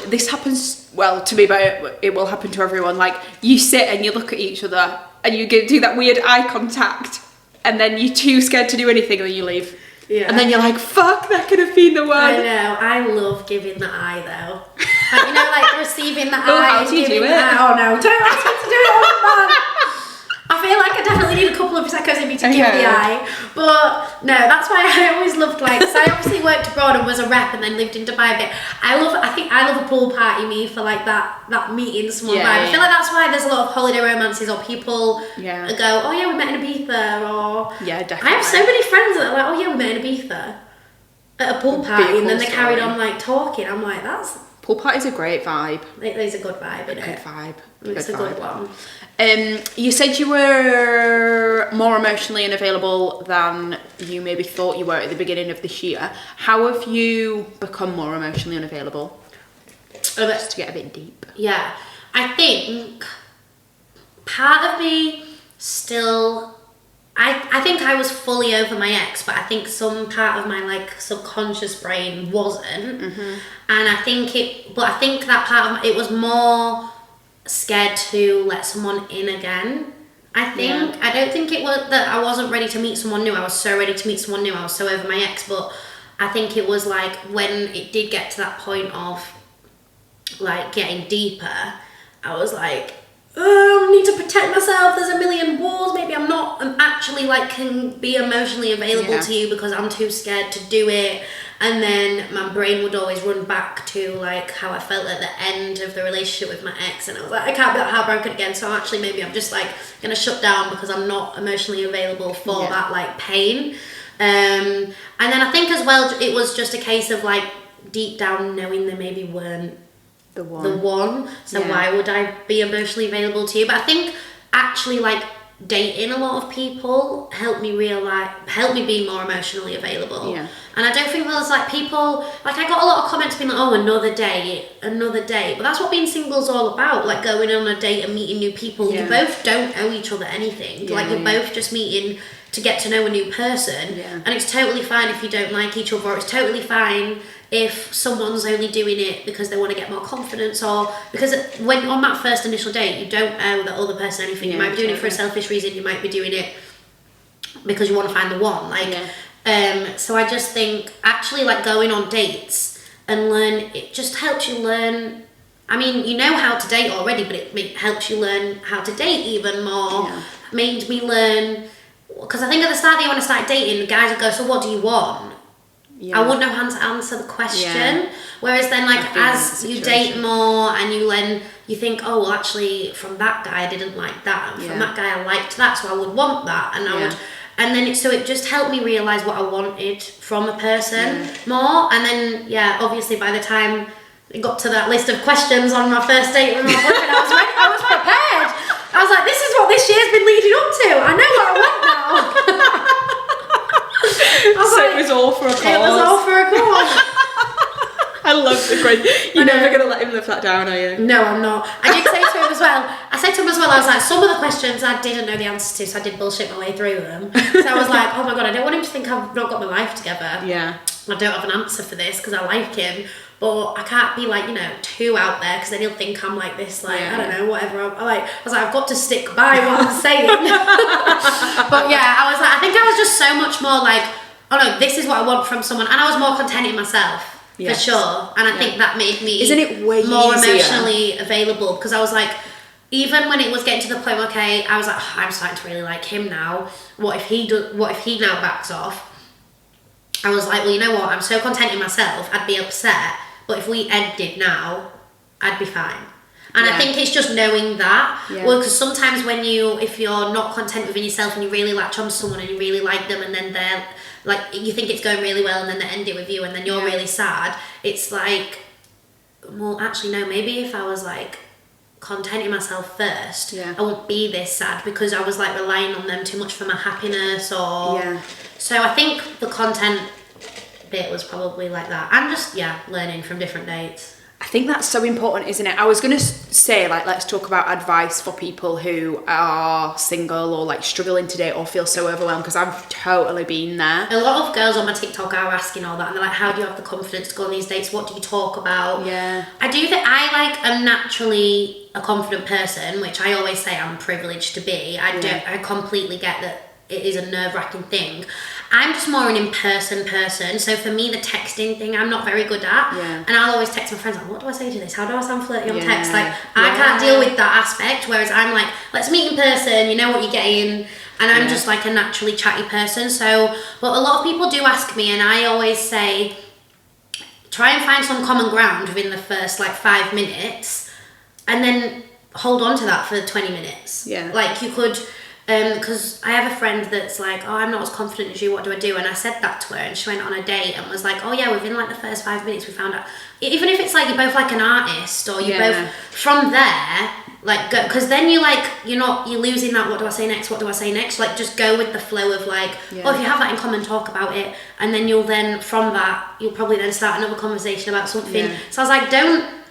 this happens, well, to me, but it will happen to everyone. Like, you sit and you look at each other and you do that weird eye contact, and then you're too scared to do anything, and then you leave. And then you're like, fuck, that could have been the one. I know, I love giving the eye though. Like, you know, like receiving the eye. How do you do it? Oh no, don't ask me to do it all the time. I feel like I definitely need a couple of Prosecco's in me to give the eye. But no, that's why I always loved, like, so I obviously worked abroad and was a rep and then lived in Dubai a bit. I think I love a pool party me for like that meeting someone vibe. I feel like that's why there's a lot of holiday romances, or people go, oh yeah, we met in Ibiza, or definitely. I have so many friends that are like, oh yeah, we met in Ibiza at a pool party, and then they carried on like talking. I'm like, pool party's a great vibe. It is a good vibe, isn't it? Good vibe. It's a good one. You said you were more emotionally unavailable than you maybe thought you were at the beginning of this year. How have you become more emotionally unavailable? Just to get a bit deep. Yeah, I think part of me still I think I was fully over my ex, but I think some part of my like subconscious brain wasn't. And I think that part of it was more scared to let someone in again. I think I don't think it was that I wasn't ready to meet someone new. I was so ready to meet someone new. I was so over my ex, but I think it was like when it did get to that point of like getting deeper, I was like, oh, I need to protect myself. There's a million walls. Maybe I'm actually like can be emotionally available to you because I'm too scared to do it. And then my brain would always run back to like how I felt at the end of the relationship with my ex, and I was like, I can't be that heartbroken again. So actually, maybe I'm just like gonna shut down because I'm not emotionally available for that like pain. And then I think as well, it was just a case of like deep down knowing they maybe weren't the one. So why would I be emotionally available to you? But I think actually like dating a lot of people helped me be more emotionally available. And I don't think there's like people, like I got a lot of comments being like, oh, another date, but that's what being single's all about, like going on a date and meeting new people. You both don't owe each other anything, like you're both just meeting to get to know a new person, and it's totally fine if you don't like each other, or it's totally fine if someone's only doing it because they want to get more confidence, or because when on that first initial date you don't owe the other person anything. You might be doing it for a selfish reason, you might be doing it because you want to find the one, so I just think actually like going on dates and it just helps you learn. I mean, you know how to date already, but it helps you learn how to date even more. Made me learn, because I think at the start when I started dating, the guys would go, so what do you want? I wouldn't know how to answer the question. Whereas then like as you date more and you learn, you think, oh well actually from that guy I didn't like that, and from that guy I liked that, so I would want that, and I would, and then it just helped me realise what I wanted from a person more. And then obviously by the time it got to that list of questions on my first date with my boyfriend, I was prepared. I was like, this is what this year's been leading up to. I know what I want now. It was all for a cause. It was all for a cause. I love the great. You're never going to let him live that down, are you? No, I'm not. I did say to him as well. I was like, some of the questions I didn't know the answers to, so I did bullshit my way through them. So I was like, oh my god, I don't want him to think I've not got my life together. I don't have an answer for this because I like him. But I can't be like, too out there, because then he'll think I'm like this, like, I don't know, whatever. I was like, I've got to stick by what I'm saying. But I was like, I think I was just so much more like, oh no, this is what I want from someone. And I was more content in myself, for sure. And I think that made me more emotionally available, because I was like, even when it was getting to the point, okay, I was like, I'm starting to really like him now. What if he now backs off? I was like, well, you know what? I'm so content in myself, I'd be upset. But if we ended now, I'd be fine. And I think it's just knowing that. Well, because sometimes if you're not content within yourself and you really latch on to someone and you really like them, and then they're like, you think it's going really well and then they end it with you and then you're really sad, it's like, well, actually, no, maybe if I was like content in myself first, I wouldn't be this sad, because I was like relying on them too much for my happiness, or so I think the content bit was probably like that, and just learning from different dates. I think that's so important, isn't it? I was going to say, like, let's talk about advice for people who are single or like struggling to date or feel so overwhelmed, because I've totally been there. A lot of girls on my TikTok are asking all that, and they're like, how do you have the confidence to go on these dates? What do you talk about? I do think I'm naturally a confident person, which I always say I'm privileged to be. I completely get that it is a nerve-wracking thing. I'm just more an in-person person, so for me the texting thing I'm not very good at, and I'll always text my friends like, what do I say to this? How do I sound flirty on text? Like, I can't deal with that aspect, whereas I'm like, let's meet in person, you know what you're getting, and I'm just like a naturally chatty person. So, but a lot of people do ask me, and I always say, try and find some common ground within the first like 5 minutes, and then hold on to that for 20 minutes. Like you could, because I have a friend that's like, oh, I'm not as confident as you, what do I do? And I said that to her, and she went on a date and was like, oh yeah, within like the first 5 minutes we found out, even if it's like you're both like an artist, or you're both from there, like go, because then you're losing that what do I say next, like just go with the flow of like, oh, if you have that in common, talk about it, and then from that you'll probably then start another conversation about something. So I was like,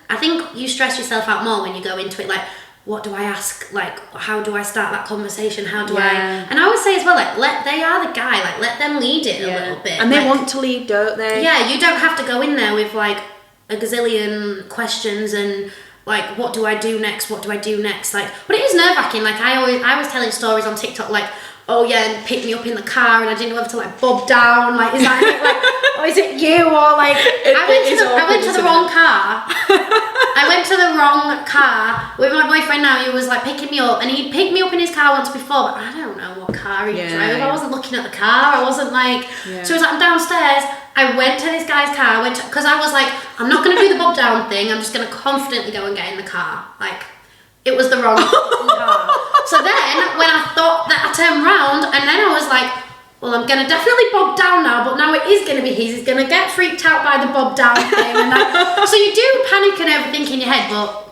I think you stress yourself out more when you go into it like, what do I ask? Like, how do I start that conversation? How do I? And I always say as well, like, they are the guy, like, let them lead it a little bit. And they like, want to lead, don't they? Yeah, you don't have to go in there with like a gazillion questions and like, what do I do next? What do I do next? Like, but it is nerve-wracking. Like, I was telling stories on TikTok, like, oh yeah, and pick me up in the car, and I didn't know whether to like bob down, like, is that it? Like, or is it you? Or like, I went to the wrong car. I went to the wrong car with my boyfriend now. He was like picking me up, and he picked me up in his car once before, but I don't know what car he drove. I wasn't looking at the car. I wasn't like, so he was like, I'm downstairs. I went to this guy's car, because I was like, I'm not going to do the bob down thing. I'm just going to confidently go and get in the car. Like, it was the wrong car. So then, when I thought that, I turned round, and then I was like, well, I'm going to definitely bob down now, but now it is going to be his. He's going to get freaked out by the bob down thing. And so you do panic and overthink in your head, but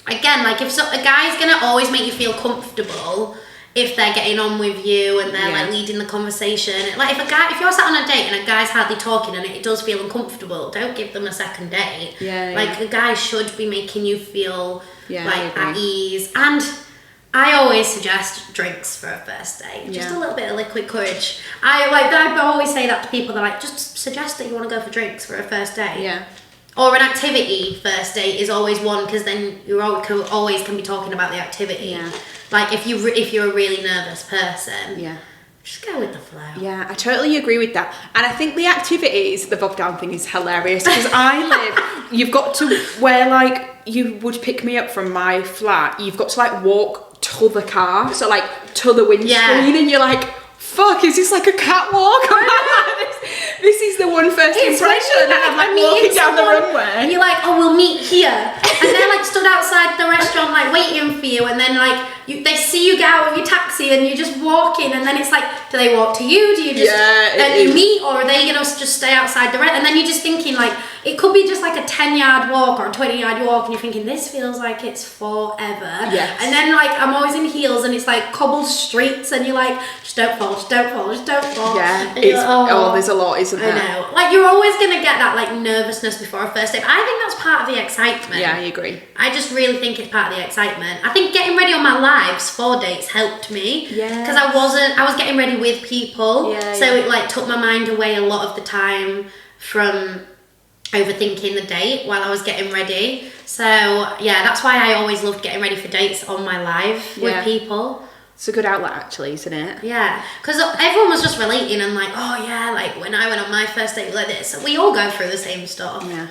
again, like, if a guy's going to always make you feel comfortable if they're getting on with you and they're like leading the conversation. Like, if you're sat on a date and a guy's hardly talking and it does feel uncomfortable, don't give them a second date. Like, a guy should be making you feel like at ease. And I always suggest drinks for a first date. Just a little bit of liquid courage. I always say that to people. They're like, just suggest that you want to go for drinks for a first date. Or an activity first date is always one, because then you always can be talking about the activity. Like, if you're a really nervous person, just go with the flow. Yeah, I totally agree with that. And I think the activities, the bob down thing is hilarious, because you've got to, where like you would pick me up from my flat, you've got to like walk to the car, so like to the windscreen, and you're like, fuck, is this like a catwalk? This is the one first impression, and I'm like walking down the runway. And you're like, oh, we'll meet here. And they're like stood outside the restaurant, like waiting for you, and then like they see you get out of your taxi and you just walk in, and then it's like, do they walk to you? Do you just you meet, or are they gonna just stay outside the and then you're just thinking like, it could be just like a 10-yard walk or a 20-yard walk, and you're thinking, this feels like it's forever. And then like, I'm always in heels, and it's like cobbled streets, and you're like, just don't fall, just don't fall, just don't fall. There's a lot, isn't there? I know. Like, you're always gonna get that like nervousness before a first date. I think that's part of the excitement. Yeah, I agree. I just really think it's part of the excitement. I think getting ready on my lives for dates helped me. Because I was getting ready with people. It like took my mind away a lot of the time from overthinking the date while I was getting ready. So yeah, that's why I always loved getting ready for dates on my live with people. It's a good outlet, actually, isn't it? Yeah, because everyone was just relating and like, oh yeah, like when I went on my first date like this. So we all go through the same stuff. Yeah.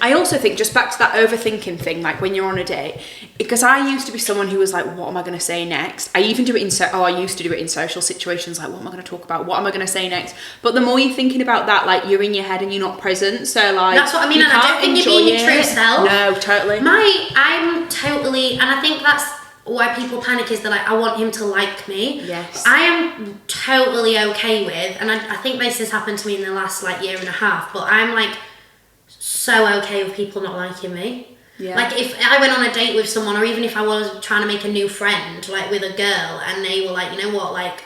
I also think, just back to that overthinking thing, like when you're on a date, because I used to be someone who was like, what am I going to say next? I even do it I used to do it in social situations, like, what am I going to talk about? What am I going to say next? But the more you're thinking about that, like, you're in your head and you're not present. So like, that's what I mean, and I don't think you're being your true self. No, totally. I'm totally, and I think that's why people panic, is they're like, I want him to like me. Yes. I am totally okay with, and I think this has happened to me in the last like year and a half, but I'm like so okay with people not liking me. Like, if I went on a date with someone, or even if I was trying to make a new friend, like with a girl, and they were like, you know what, like,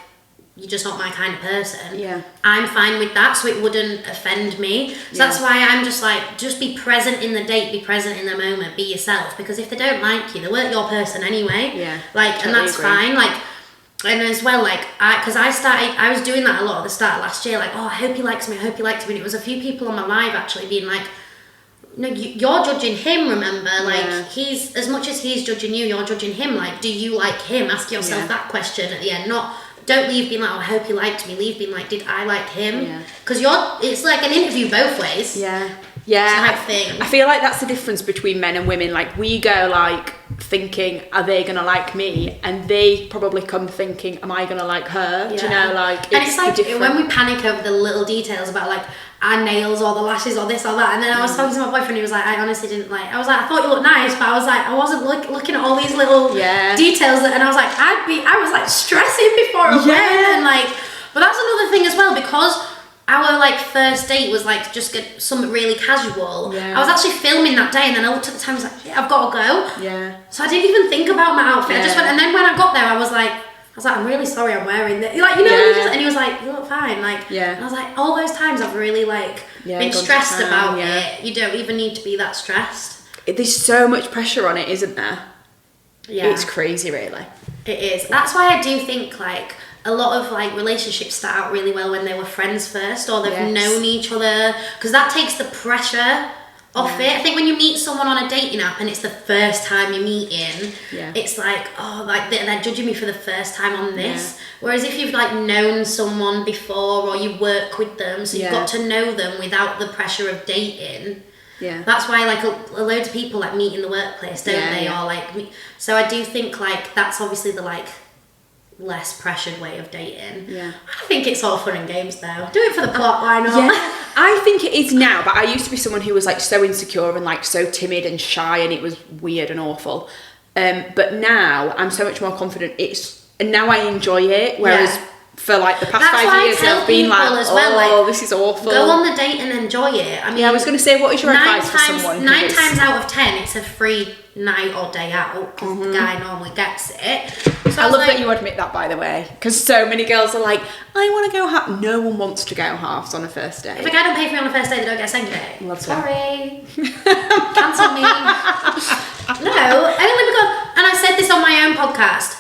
you're just not my kind of person. I'm fine with that, so it wouldn't offend me. So that's why I'm just like, just be present in the date, be present in the moment, be yourself. Because if they don't like you, they weren't your person anyway. Like, totally, and that's fine. Like, and as well, like, I was doing that a lot at the start of last year. Like, oh, I hope he likes me. I hope he likes me. And it was a few people on my live actually being like, no, you're judging him, remember? Like, he's, as much as he's judging you, you're judging him. Like, do you like him? Ask yourself that question at the end. Don't leave being like, oh, I hope he liked me. Leave being like, did I like him? Because it's like an interview both ways. Type thing. I feel like that's the difference between men and women. Like, we go like thinking, are they gonna like me? And they probably come thinking, am I gonna like her? Do you know, like, and it's like when we panic over the little details about like our nails or the lashes or this or that, and then I was talking to my boyfriend, he was like, I honestly didn't like, I was like, I thought you looked nice, but I was like, I wasn't looking at all these little details, and I was like, I was like stressing before I went, and like, but that's another thing as well, because our like first date was like just get something really casual. I was actually filming that day, and then I looked at the time, I was like, I've got to go. So I didn't even think about my outfit. I just went, and then when I got there, I was like, I'm really sorry I'm wearing this. Like, you know, and he was like, you look fine. Like, and I was like, all those times I've really like been stressed about it. You don't even need to be that stressed. There's so much pressure on it, isn't there? It's crazy, really. It is. That's why I do think like a lot of like relationships start out really well when they were friends first, or they've known each other, because that takes the pressure off it. I think when you meet someone on a dating app and it's the first time you're meeting, it's like, oh, like they're judging me for the first time on this. Whereas if you've like known someone before, or you work with them, so you've got to know them without the pressure of dating. Yeah. That's why like a load of people like meet in the workplace, don't they? Or like, so I do think like that's obviously the like less pressured way of dating. Yeah. I think it's all fun and games though. Do it for the plot, why not? Yeah. I think it is now, but I used to be someone who was like so insecure and like so timid and shy, and it was weird and awful. But now I'm so much more confident. And now I enjoy it. Whereas for like the past 5 years, I've been like, oh, this is awful. Go on the date and enjoy it. I mean, I was going to say, what is your advice for someone? 9 times out of 10, it's a free night or day out, because the guy normally gets it. So I love that you admit that, by the way, because so many girls are like, I want to go half. No one wants to go halves on a first date. If a guy don't pay for me on the first date, they don't get a second date. Love Sorry. Cancel me. No, only because, and I said this on my own podcast,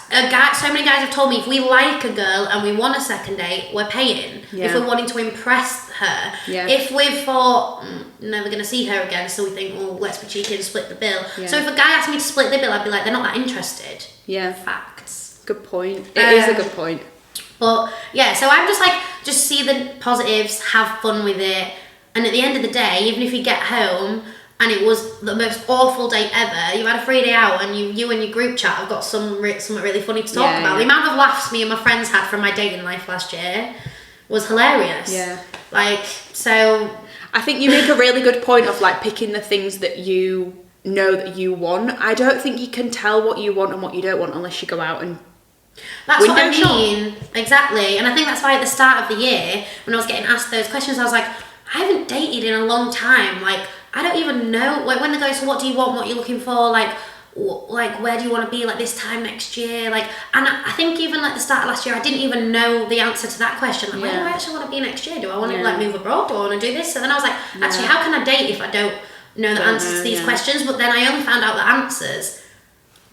so many guys have told me, if we like a girl and we want a second date, we're paying. If we're wanting to impress her. If we've thought, never going to see her again, so we think, well, let's be cheeky and split the bill. So if a guy asked me to split the bill, I'd be like, they're not that interested. Yeah. Facts. Good point. It is a good point. But yeah, so I'm just like, just see the positives, have fun with it. And at the end of the day, even if you get home and it was the most awful date ever, you had a free day out, and you and your group chat have got something really funny to talk about. The amount of laughs me and my friends had from my dating life last year was hilarious. Yeah. Like, so... I think you make a really good point of like picking the things that you know that you want. I don't think you can tell what you want and what you don't want unless you go out and That's what I mean. Exactly. And I think that's why at the start of the year, when I was getting asked those questions, I was like, I haven't dated in a long time. Like, I don't even know. Like, when they go, so what do you want? What are you looking for? Like, where do you want to be like this time next year? Like, and I think even like the start of last year, I didn't even know the answer to that question. Like, where do I actually want to be next year? Do I want to like move abroad? Do I want to do this? So then I was like, actually, how can I date if I don't know the answers to these questions? But then I only found out the answers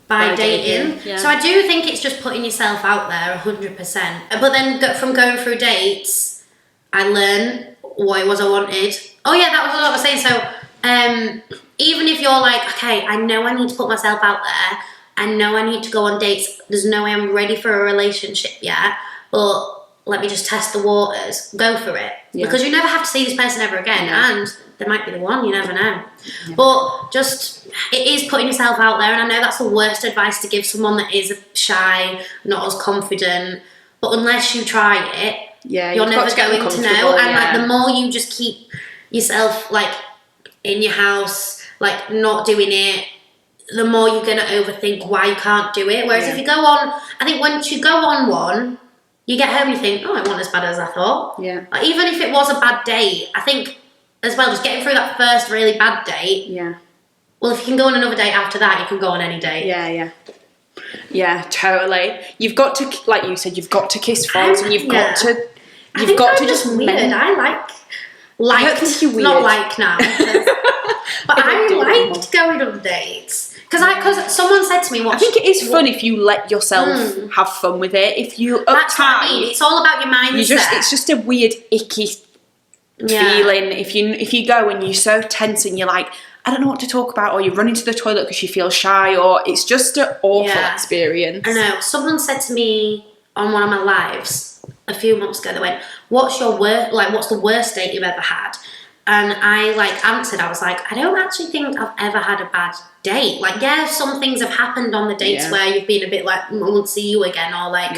by dating. So I do think it's just putting yourself out there 100%. But then from going through dates, I learned what it was I wanted. Oh yeah, that was what I was saying. So even if you're like, okay, I know I need to put myself out there, I know I need to go on dates, there's no way I'm ready for a relationship yet, but let me just test the waters, go for it. Because you never have to see this person ever again, and they might be the one, you never know. But just, it is putting yourself out there, and I know that's the worst advice to give someone that is shy, not as confident, but unless you try it, you're never going to know. And like the more you just keep yourself like in your house, like not doing it, the more you're going to overthink why you can't do it. Whereas if you go on, I think once you go on one, you get home and you think, oh, it wasn't as bad as I thought. Like, even if it was a bad date, I think as well, just getting through that first really bad date. Well, if you can go on another date after that, you can go on any date. Yeah, totally. You've got to, like you said, you've got to kiss frogs, and you've got to just weird. I don't think you're weird. Not like now. But I liked going on dates. Because someone said to me once, I think it is fun if you let yourself have fun with it. If you That's what I mean. It's all about your mindset. It's just a weird, icky feeling. If you go and you're so tense and you're like, I don't know what to talk about, or you run into the toilet because you feel shy, or it's just an awful experience. I know. Someone said to me on one of my lives a few months ago, they went, what's the worst date you've ever had? And I answered, I was like, I don't actually think I've ever had a bad date. Like, some things have happened on the dates where you've been a bit like, we'll see you again, or like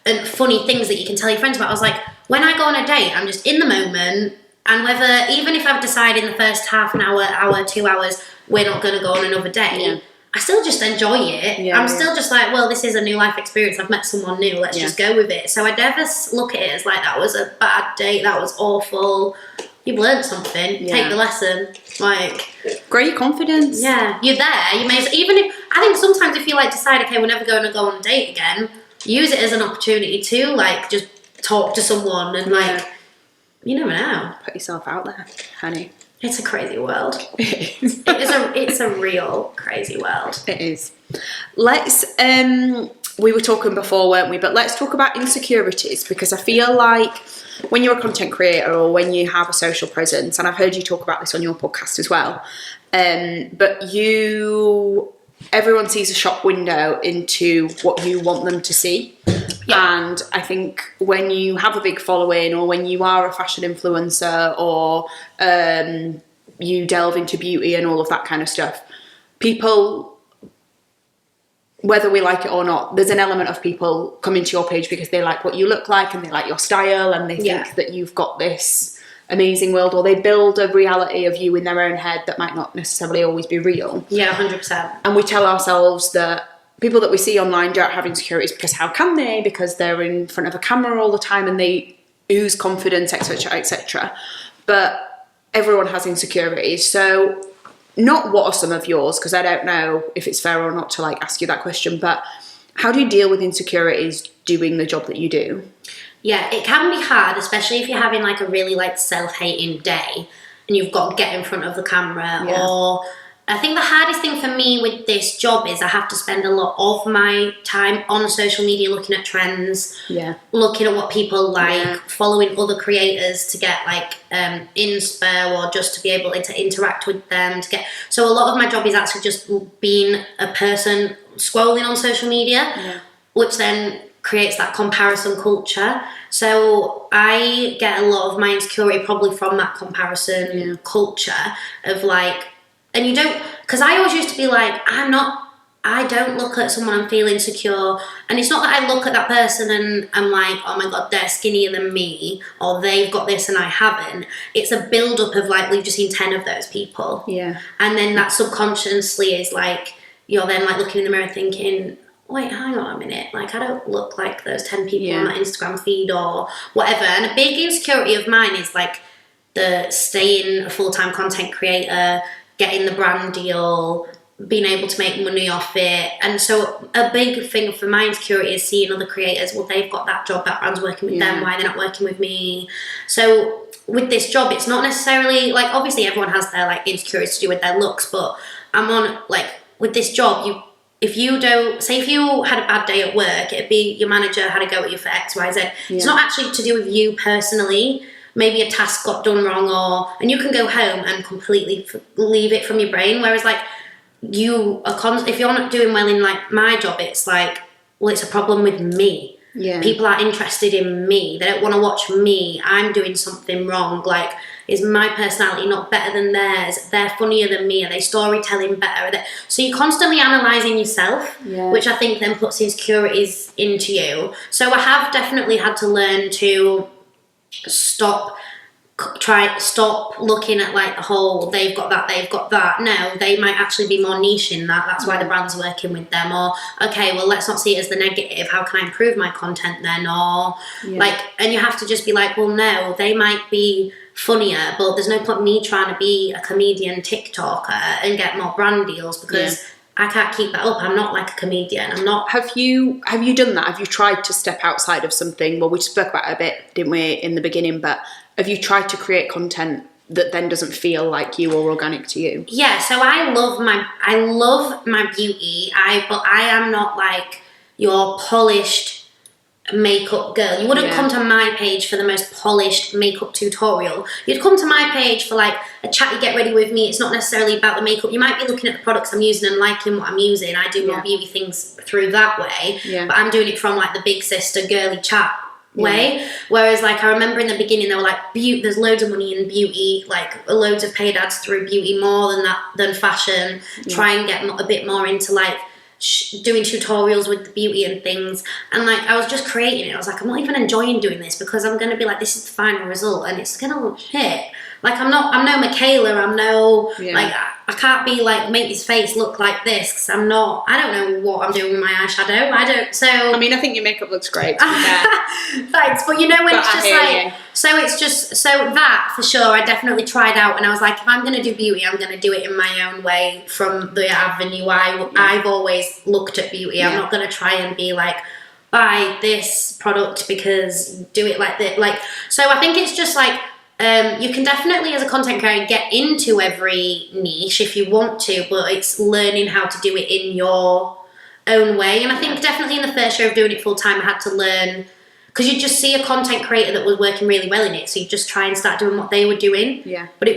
and funny things that you can tell your friends about. I was like, when I go on a date, I'm just in the moment, and whether, even if I've decided in the first half an hour, 2 hours, we're not going to go on another date, I still just enjoy it. I'm still just like, well, this is a new life experience. I've met someone new. Let's just go with it. So I never look at it as like, that was a bad date. That was awful. You've learned something. Take the lesson. Like, grow your confidence. Yeah, you're there. You may, even if, I think sometimes if you decide, okay, we're never going to go on a date again, use it as an opportunity to just talk to someone and you never know. Put yourself out there, honey. It's a crazy world. It is. It's a real crazy world. It is. Let's, we were talking before, weren't we? But let's talk about insecurities, because I feel like when you're a content creator or when you have a social presence, and I've heard you talk about this on your podcast as well, but everyone sees a shop window into what you want them to see. Yeah. And I think when you have a big following, or when you are a fashion influencer, or you delve into beauty and all of that kind of stuff, people, whether we like it or not, there's an element of people coming to your page because they like what you look like and they like your style and they think that you've got this amazing world, or they build a reality of you in their own head that might not necessarily always be real. Yeah, 100%. And we tell ourselves that people that we see online don't have insecurities because how can they? Because they're in front of a camera all the time and they ooze confidence, etc., etc. But everyone has insecurities. So not what are some of yours, because I don't know if it's fair or not to like ask you that question, but how do you deal with insecurities doing the job that you do? Yeah, it can be hard, especially if you're having like a really like self-hating day and you've got to get in front of the camera. Or I think the hardest thing for me with this job is I have to spend a lot of my time on social media looking at trends, looking at what people like, following other creators to get like inspo, or just to be able to interact with them. So a lot of my job is actually just being a person scrolling on social media, which then creates that comparison culture. So I get a lot of my insecurity probably from that comparison culture of like, and you don't, because I always used to be like, I don't look at someone and feel insecure. And it's not that I look at that person and I'm like, oh my God, they're skinnier than me, or they've got this and I haven't. It's a build up of like, we've just seen 10 of those people. Yeah. And then that subconsciously is like, you're then like looking in the mirror thinking, wait, hang on a minute, like I don't look like those 10 people on that Instagram feed or whatever. And a big insecurity of mine is like the staying a full-time content creator, getting the brand deal, being able to make money off it. And so a big thing for my insecurity is seeing other creators, well, they've got that job, that brand's working with them, why are they not working with me? So with this job, it's not necessarily, like obviously everyone has their like insecurities to do with their looks, but I'm on, like with this job, if you had a bad day at work, it'd be your manager had a go at you for X, Y, Z. It's not actually to do with you personally. Maybe a task got done wrong, and you can go home and completely leave it from your brain. Whereas like if you're not doing well in like my job, it's like, well, it's a problem with me. Yeah. People are interested in me. They don't want to watch me. I'm doing something wrong. Like, is my personality not better than theirs? They're funnier than me. Are they storytelling better? So you're constantly analysing yourself, which I think then puts insecurities into you. So I have definitely had to learn to stop looking at like the whole they've got that. No, they might actually be more niche in that. That's why the brand's working with them. Or okay, well, let's not see it as the negative. How can I improve my content then? Or like, and you have to just be like, well, no, they might be funnier, but there's no point me trying to be a comedian TikToker and get more brand deals because I can't keep that up. I'm not like a comedian. I'm not. Have you done that? Have you tried to step outside of something? Well, we spoke about it a bit, didn't we, in the beginning, but have you tried to create content that then doesn't feel like you or organic to you? Yeah, so I love my beauty. But I am not like your polished makeup girl. You wouldn't come to my page for the most polished makeup tutorial. You'd come to my page for like a chatty get ready with me. It's not necessarily about the makeup. You might be looking at the products I'm using and liking what I'm using. I do more beauty things through that way, but I'm doing it from like the big sister girly chat way. Whereas like I remember in the beginning they were like, there's loads of money in beauty, like loads of paid ads through beauty, more than fashion. Try and get a bit more into like doing tutorials with the beauty and things, and like I was just creating it. I was like, I'm not even enjoying doing this because I'm gonna be like, this is the final result and it's gonna hit. Like I'm no Michaela, I'm no like I can't be like make this face look like this because I don't know what I'm doing with my eyeshadow. So I mean, I think your makeup looks great. Thanks, but you know when it's just like so that for sure I definitely tried out, and I was like, if I'm gonna do beauty, I'm gonna do it in my own way from the avenue I've always looked at beauty. I'm not gonna try and be like, buy this product because do it like this. Like, so I think it's just like you can definitely, as a content creator, get into every niche if you want to, but it's learning how to do it in your own way. And I think definitely in the first year of doing it full time, I had to learn, because you just see a content creator that was working really well in it, so you just try and start doing what they were doing. Yeah. But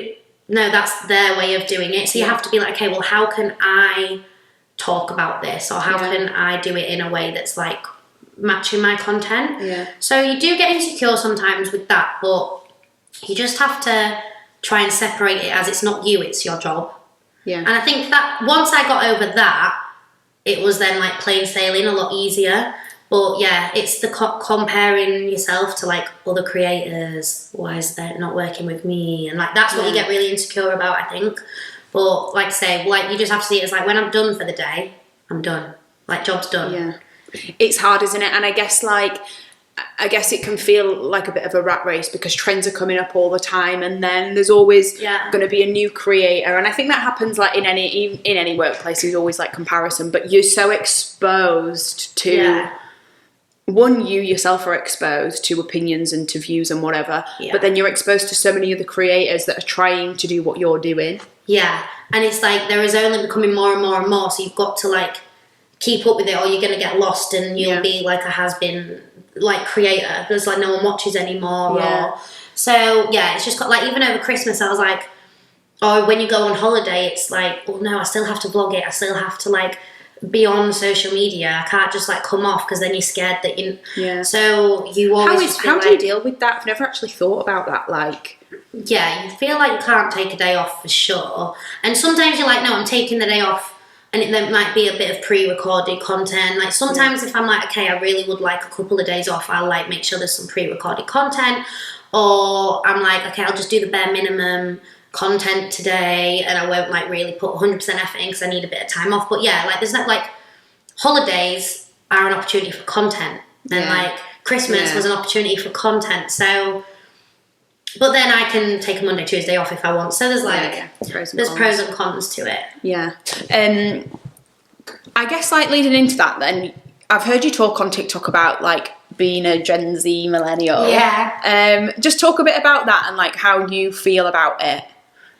that's their way of doing it. So you have to be like, okay, well, how can I talk about this, or how can I do it in a way that's like matching my content? Yeah. So you do get insecure sometimes with that, but you just have to try and separate it as it's not you, it's your job. Yeah. And I think that once I got over that, it was then like plain sailing, a lot easier. But yeah, it's the comparing yourself to like other creators. Why is that not working with me? And like that's what you get really insecure about, I think. But like I say, like you just have to see it as like, when I'm done for the day, I'm done. Like, job's done. Yeah. It's hard, isn't it? And I guess it can feel like a bit of a rat race, because trends are coming up all the time, and then there's always going to be a new creator. And I think that happens like in any workplace. There's always like comparison, but you're so exposed to one, you yourself are exposed to opinions and to views and whatever, but then you're exposed to so many other creators that are trying to do what you're doing. Yeah, and it's like there is only becoming more and more and more, so you've got to like keep up with it, or you're going to get lost and you'll be like a has-been like creator. There's like no one watches anymore. Or, so yeah, it's just got like, even over Christmas I was like, or when you go on holiday, it's like, oh no, I still have to vlog it, I still have to like be on social media, I can't just like come off, because then you're scared that you so you always how do you deal with that? I've never actually thought about that. Like, yeah, you feel like you can't take a day off for sure, and sometimes you're like, no, I'm taking the day off, and there might be a bit of pre-recorded content. Like sometimes if I'm like, okay, I really would like a couple of days off, I'll like make sure there's some pre-recorded content, or I'm like, okay, I'll just do the bare minimum content today, and I won't like really put 100% effort in because I need a bit of time off. But yeah, like there's not like, holidays are an opportunity for content, and like Christmas was an opportunity for content. So, but then I can take a Monday, Tuesday off if I want. So there's like pros and cons to it. Yeah. I guess like leading into that, then I've heard you talk on TikTok about like being a Gen Z millennial. Yeah. Just talk a bit about that and like how you feel about it.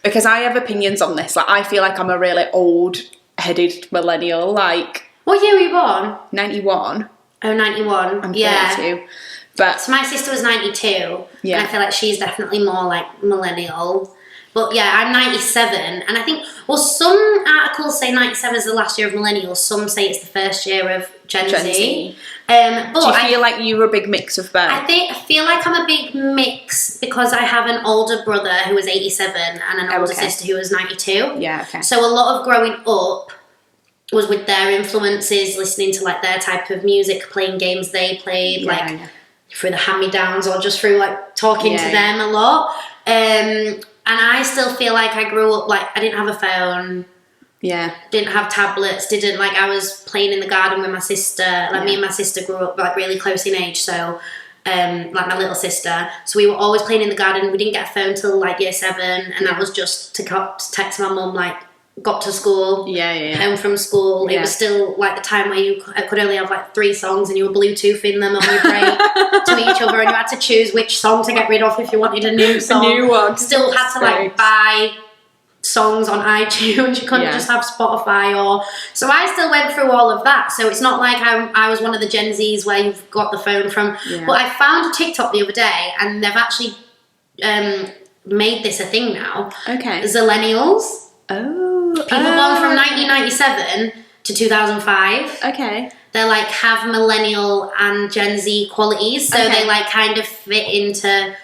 Because I have opinions on this. Like, I feel like I'm a really old-headed millennial. Like, what year were you born? 91. Oh, 91. I'm 32. But so my sister was 92. Yeah. And I feel like she's definitely more like millennial. But yeah, I'm 97. And I think, well, some articles say 97 is the last year of millennials. Some say it's the first year of Gen Z. But do you feel like you were a big mix of both? I feel like I'm a big mix, because I have an older brother who was 87 and an older sister who was 92. Yeah, okay. So a lot of growing up was with their influences, listening to like their type of music, playing games they played, through the hand-me-downs, or just through like talking to them a lot. And I still feel like I grew up, like I didn't have a phone. Yeah. Didn't have tablets, I was playing in the garden with my sister. Like me and my sister grew up like really close in age, so like my little sister. So we were always playing in the garden. We didn't get a phone till like year 7, and that was just to text my mum like, got to school, home from school. It was still like the time where you could only have like 3 songs and you were Bluetoothing them on your break to each other, and you had to choose which song to get rid of if you wanted a new song. A new one. Still had to like buy songs on iTunes. You couldn't just have Spotify, or so I still went through all of that. So it's not like I was one of the Gen Zs where you've got the phone from. But I found a TikTok the other day, and they've actually made this a thing now. Okay. Zillennials. Oh. People born from 1997 to 2005. Okay. They're like have millennial and Gen Z qualities, so they like kind of fit into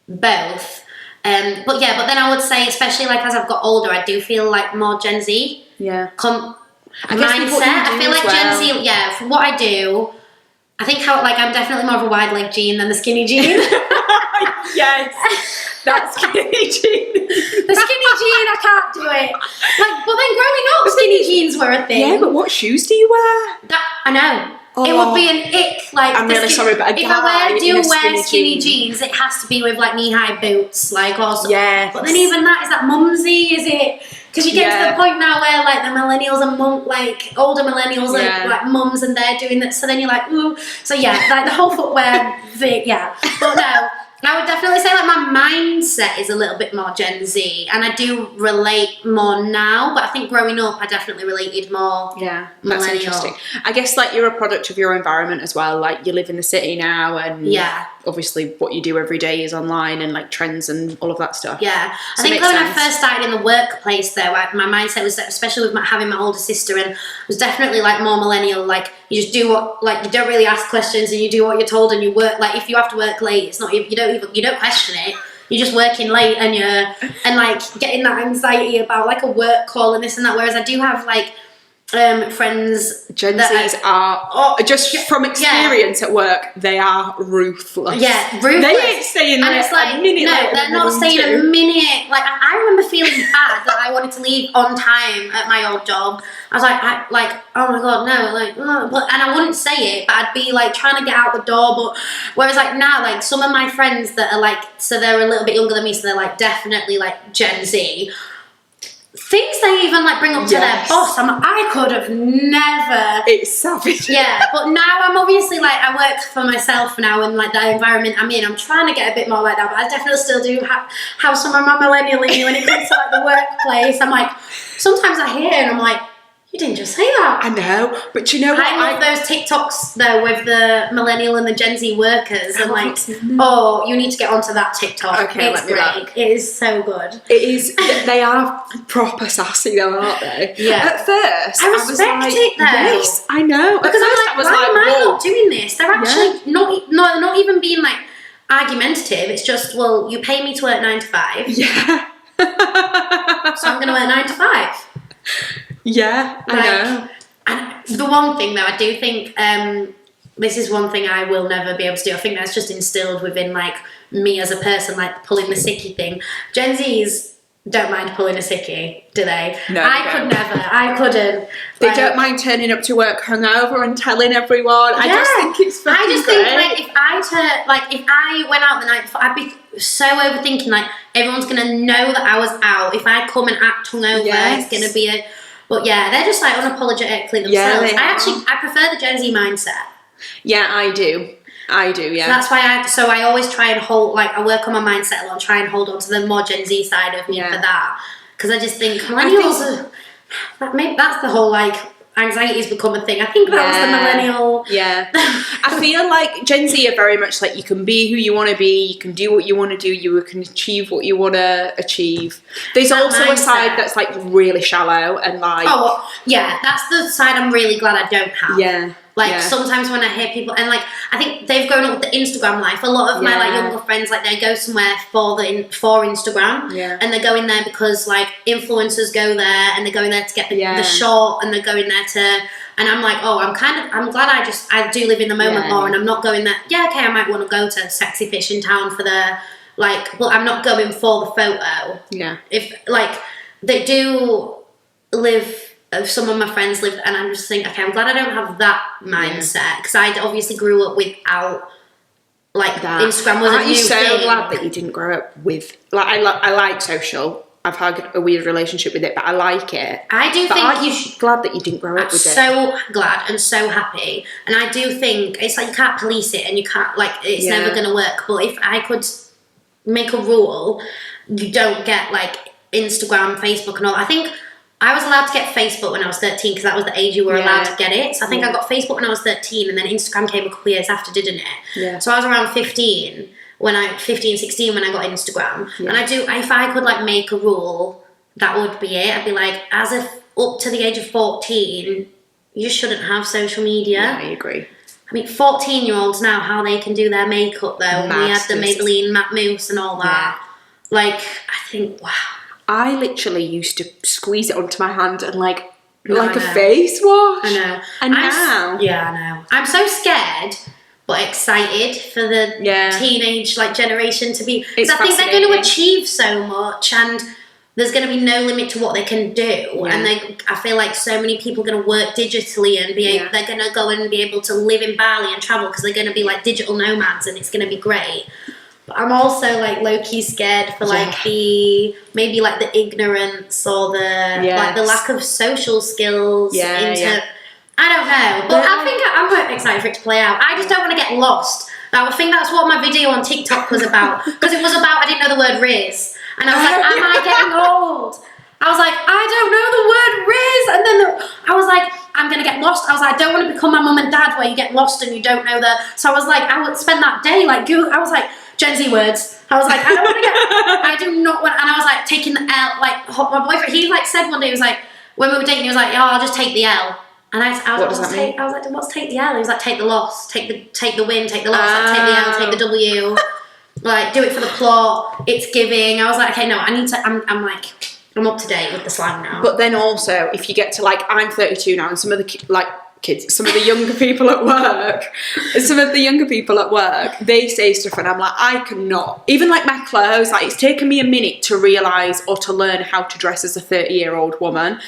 both. But then I would say, especially like as I've got older, I do feel like more Gen Z. Yeah. Mindset. I feel like Gen Z. Yeah. For what I do, I think I'm definitely more of a wide leg jean than the skinny jean. Yes. That skinny jean. The skinny jean, I can't do it. But then growing up, skinny jeans were a thing. Yeah, but what shoes do you wear? I know. It would be an ick. Like, I'm really sorry, but if I do wear skinny jeans, it has to be with like knee-high boots, like also. Yeah. But then even that, is that mumsy? Is it? Because you get to the point now where like the millennials and older millennials are like mums, and they're doing that. So then you're like, ooh. So yeah, like the whole footwear thing. Yeah. But no. I would definitely say like my mindset is a little bit more Gen Z, and I do relate more now, but I think growing up I definitely related more That's Millennial. interesting. I guess like you're a product of your environment as well. Like you live in the city now, and obviously what you do every day is online and like trends and all of that stuff. Yeah, So I think it when makes I first started in the workplace though, my mindset was, especially with having my older sister, and was definitely like more Millennial. Like you just do what, like you don't really ask questions and you do what you're told, and you work, like if you have to work late, it's not, you don't question it. You're just working late and like getting that anxiety about like a work call and this and that. Whereas I do have like friends. Gen Zs are just from experience at work, they are ruthless. Yeah, ruthless. They ain't staying there a minute. No, they're not staying a minute. Like I remember feeling bad that I wanted to leave on time at my old job. I was like, oh my god, no, like, and I wouldn't say it, but I'd be like trying to get out the door. But whereas like now, like some of my friends that are like, so they're a little bit younger than me, so they're like definitely like Gen Z. Things they even like bring up to their boss, I could have never. It's savage. Yeah, but now I'm obviously like, I work for myself now, and like the environment I'm in, I'm trying to get a bit more like that, but I definitely still do have some of my Millennial in me when it comes to like the workplace. I'm like, sometimes I hear and I'm like, you didn't just say that. I know, but you know what? I love those TikToks though with the Millennial and the Gen Z workers. I'm like, oh, you need to get onto that TikTok. Okay, it's great. It is so good. It is. They are proper sassy though, aren't they? Yeah. At first, I respect it though. Yes, I know. Because I'm like, why am I not doing this? They're actually not even being like argumentative. It's just, well, you pay me to work 9 to 5. Yeah. So I'm going to work 9 to 5. Yeah, I know. And the one thing though, I do think this is one thing I will never be able to do. I think that's just instilled within like me as a person, like pulling the sickie thing. Gen Zs don't mind pulling a sickie, do they? No, I could never. I couldn't. They don't mind turning up to work hungover and telling everyone. I just think it's fucking I just great. think like if I went out the night before, I'd be so overthinking. Like everyone's gonna know that I was out. If I come and act hungover, it's gonna be a. But yeah, they're just like unapologetically themselves. Yeah, I prefer the Gen Z mindset. Yeah, I do, yeah. So that's why I always try and hold, like I work on my mindset a lot, try and hold on to the more Gen Z side of me for that. Because I just think millennials, that's the whole like, anxiety's become a thing. I think that was the Millennial. Yeah. I feel like Gen Z are very much like, you can be who you want to be, you can do what you want to do, you can achieve what you want to achieve. There's also a side that's like really shallow and like... Oh, well, yeah, that's the side I'm really glad I don't have. Yeah. Like sometimes when I hear people, and like I think they've grown up with the Instagram life. A lot of my like younger friends, like they go somewhere for Instagram, and they're going there because like influencers go there, and they're going there to get the shot, and they're going there to. And I'm like, oh, I'm glad I do live in the moment more, and I'm not going there. Yeah, okay, I might want to go to Sexy Fish in Town for the like, but I'm not going for the photo. Yeah. If like they do live. Some of my friends live, and I'm just thinking, okay, I'm glad I don't have that mindset, because I obviously grew up without like that. Instagram was a new thing. I'm so glad that you didn't grow up with like I like social. I've had a weird relationship with it, but I like it. I do think I'm glad that you didn't grow up with it. So glad and so happy, and I do think it's like you can't police it, and you can't like it's never going to work. But if I could make a rule, you don't get like Instagram, Facebook, and all. I think. I was allowed to get Facebook when I was 13 because that was the age you were allowed to get it. So I think I got Facebook when I was 13, and then Instagram came a couple of years after, didn't it? Yeah. So I was around 15, 16 when I got Instagram. Yeah. And if I could like make a rule, that would be it. I'd be like, as if up to the age of 14, you shouldn't have social media. Yeah, I agree. I mean, 14-year-olds now, how they can do their makeup though. And we had the Maybelline Matte Mousse and all that. Yeah. Like, I think, wow. I literally used to squeeze it onto my hand and like a face wash. I know. And now... Yeah, I know. I'm so scared but excited for the teenage like generation to be... Because I think they're going to achieve so much, and there's going to be no limit to what they can do. Yeah. And I feel like so many people are going to work digitally and they're going to go and be able to live in Bali and travel because they're going to be like digital nomads, and it's going to be great. But I'm also like low-key scared for like maybe like the ignorance or the like the lack of social skills I don't know. But I think I'm excited for it to play out. I just don't want to get lost. I think that's what my video on TikTok was about. Because it was about, I didn't know the word Riz. And I was like, am I getting old? I was like, I don't know the word Riz. And then I was like, I'm going to get lost. I was like, I don't want to become my mum and dad where you get lost and you don't know the... So I was like, I would spend that day like, I was like, Gen Z words. I was like, I don't want to get... I do not want... And I was like, taking the L, like, my boyfriend, he like said one day, he was like, when we were dating, he was like, oh, I'll just take the L. And I was like, what's take the L? He was like, take the loss, take the win, take the loss, like, take the L, take the W. Like, do it for the plot. It's giving. I was like, okay, no, I need to... I'm up to date with the slang now. But then also, if you get to like, I'm 32 now, and some of the kids, some of the younger people at work, they say stuff, and I'm like, I cannot. Even like my clothes, like it's taken me a minute to realise or to learn how to dress as a 30-year-old woman.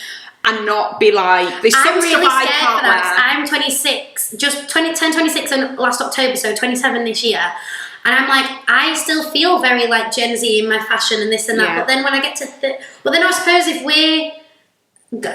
And not be like, there's some stuff I can't wear. I'm 26, just 26 in last October, so 27 this year. And I'm like, I still feel very like Gen Z in my fashion and this and that. But then when I get to, well then I suppose if we're,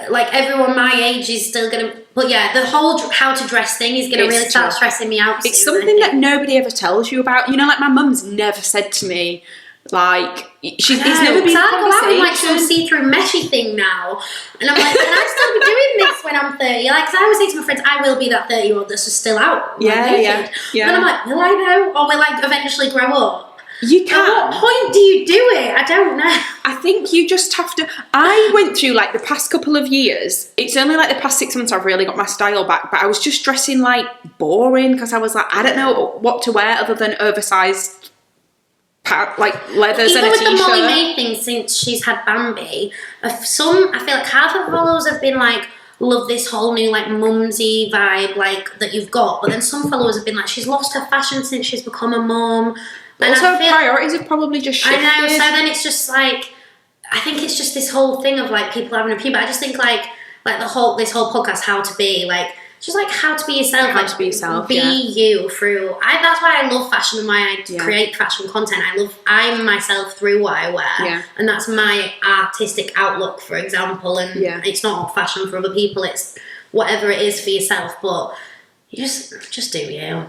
like everyone my age is still going to, but yeah, the whole how to dress thing is going to really start stressing me out. It's something that nobody ever tells you about. You know, like my mum's never said to me, like, it's never been a conversation. I go out in like some see-through meshy thing now. And I'm like, can I still be doing this when I'm 30? Like, because I always say to my friends, I will be that 30-year-old that's just still out. Yeah. And I'm like, will I know? Or will I eventually grow up? You can. At what point do you do it? I don't know. I think you just have to... I went through, like, the past couple of years. It's only, like, the past 6 months I've really got my style back. But I was just dressing, like, boring. Because I was like, I don't know what to wear other than oversized... like leathers. Even and a with t-shirt. the Molly May thing since she's had Bambi, I feel like half of the followers have been like, love this whole new like mumsy vibe like that you've got, but then some followers have been like, she's lost her fashion since she's become a mum. But also priorities have probably just shifted. I know, so then it's just like, I think it's just this whole thing of like people having an opinion, but I just think like this whole podcast, how to be like, just like how to be yourself. How to be yourself, you through. That's why I love fashion and why I create fashion content. I'm myself through what I wear, and that's my artistic outlook, for example. And it's not fashion for other people; it's whatever it is for yourself. But you just do you.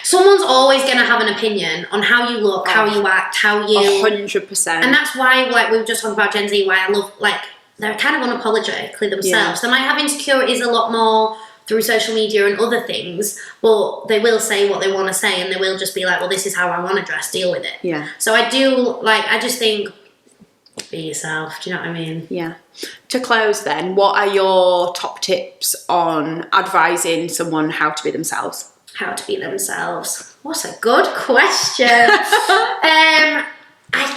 Someone's always going to have an opinion on how you look, how you act, how you. 100%. And that's why, like we were just talking about Gen Z, why I love like they're kind of unapologetically themselves. They might have insecurities a lot more through social media and other things, but they will say what they want to say, and they will just be like, well, this is how I want to dress, deal with it. Yeah. So I just think, be yourself, do you know what I mean? Yeah. To close then, what are your top tips on advising someone how to be themselves? How to be themselves. What a good question. I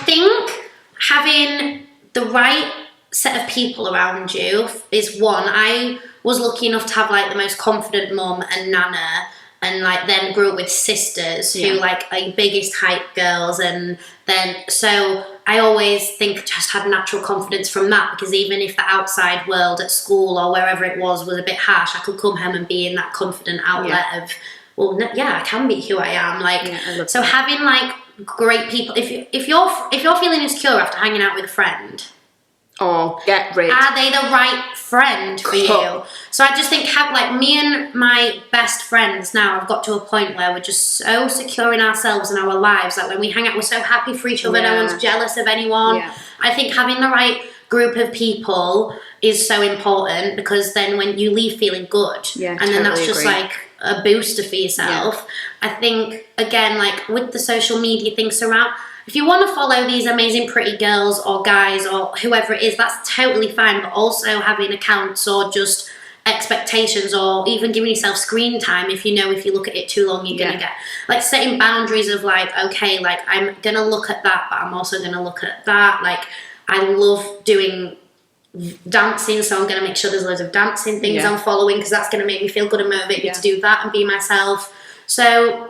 think having the right set of people around you is one. I was lucky enough to have like the most confident mum and nana, and like then grew up with sisters who like are biggest hype girls, and then so I always think just had natural confidence from that, because even if the outside world at school or wherever it was a bit harsh, I could come home and be in that confident outlet of, well, I can be who I am. Like, so having like great people. If you're feeling insecure after hanging out with a friend, get rid. Are they the right friend for you? So I just think like me and my best friends now have got to a point where we're just so secure in ourselves and our lives. Like when we hang out, we're so happy for each other. No one's jealous of anyone. Yeah. I think having the right group of people is so important, because then when you leave feeling good, and then that's just like a booster for yourself. I think again, like with the social media things around, if you want to follow these amazing pretty girls or guys or whoever it is, that's totally fine. But also having accounts or just expectations, or even giving yourself screen time, if you look at it too long, you're going to get, like, setting boundaries of like, okay, like I'm going to look at that, but I'm also going to look at that. Like, I love doing dancing, so I'm going to make sure there's loads of dancing things I'm following, because that's going to make me feel good and motivate me to do that and be myself. So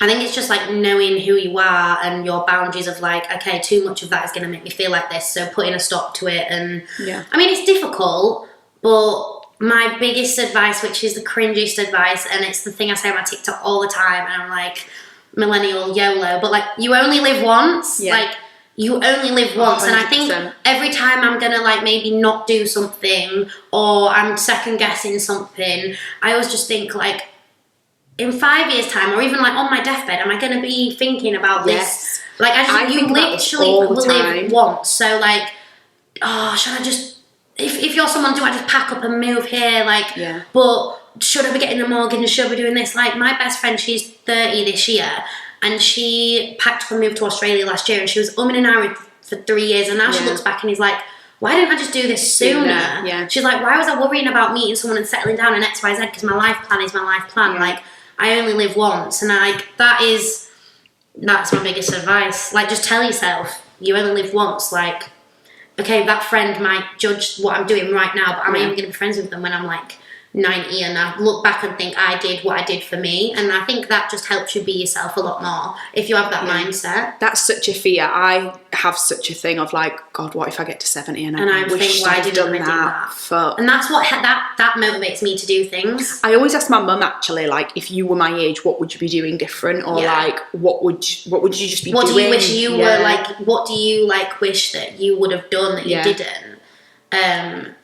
I think it's just like knowing who you are and your boundaries of like, okay, too much of that is going to make me feel like this, so putting a stop to it. And I mean, it's difficult, but my biggest advice, which is the cringiest advice, and it's the thing I say on my TikTok all the time, and I'm like, Millennial, YOLO, but like, you only live once. Like, you only live once. 100%. And I think every time I'm gonna like maybe not do something, or I'm second guessing something, I always just think like, in 5 years' time, or even like on my deathbed, am I going to be thinking about this? Like, you literally will live once. So like, oh, should I just, if you're someone, do I just pack up and move here? Like, but should I be getting the mortgage and should I be doing this? Like, my best friend, she's 30 this year, and she packed up and moved to Australia last year, and she was umming and ahhing for 3 years, and now she looks back and is like, why didn't I just do this sooner? Yeah. She's like, why was I worrying about meeting someone and settling down in X, Y, Z? Because my life plan is my life plan. Yeah. Like, I only live once, and like, that's my biggest advice. Like, just tell yourself, you only live once. Like, okay, that friend might judge what I'm doing right now, but I'm even going to be friends with them when I'm like 90, and I look back and think I did what I did for me. And I think that just helps you be yourself a lot more if you have that mindset. That's such a fear. I have such a thing of like, God, what if I get to 70 and I wish why I'd didn't done I do that? And that's what that motivates me to do things. I always ask my mum, actually, like, if you were my age, what would you be doing different? Or like, what would you just be doing? What do you wish you were like? What do you like wish that you would have done that you didn't?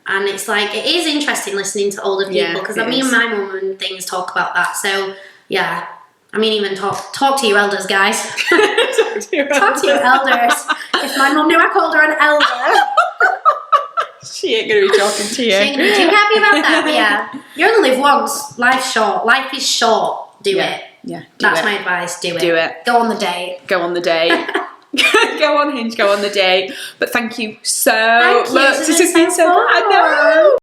And it's like, it is interesting listening to older people, because me and my mum and things talk about that. So yeah, I mean, even talk to your elders, guys. Talk to your elders. If my mum knew I called her an elder, she ain't gonna be talking to you. She ain't gonna be too happy about that. But yeah, you only live once. Life's short. Life is short. Do it. Yeah. That's my advice. Do it. Do it. Go on the date. Go on the date. Go on Hinge, go on the date. But thank you so much. This has been so fun.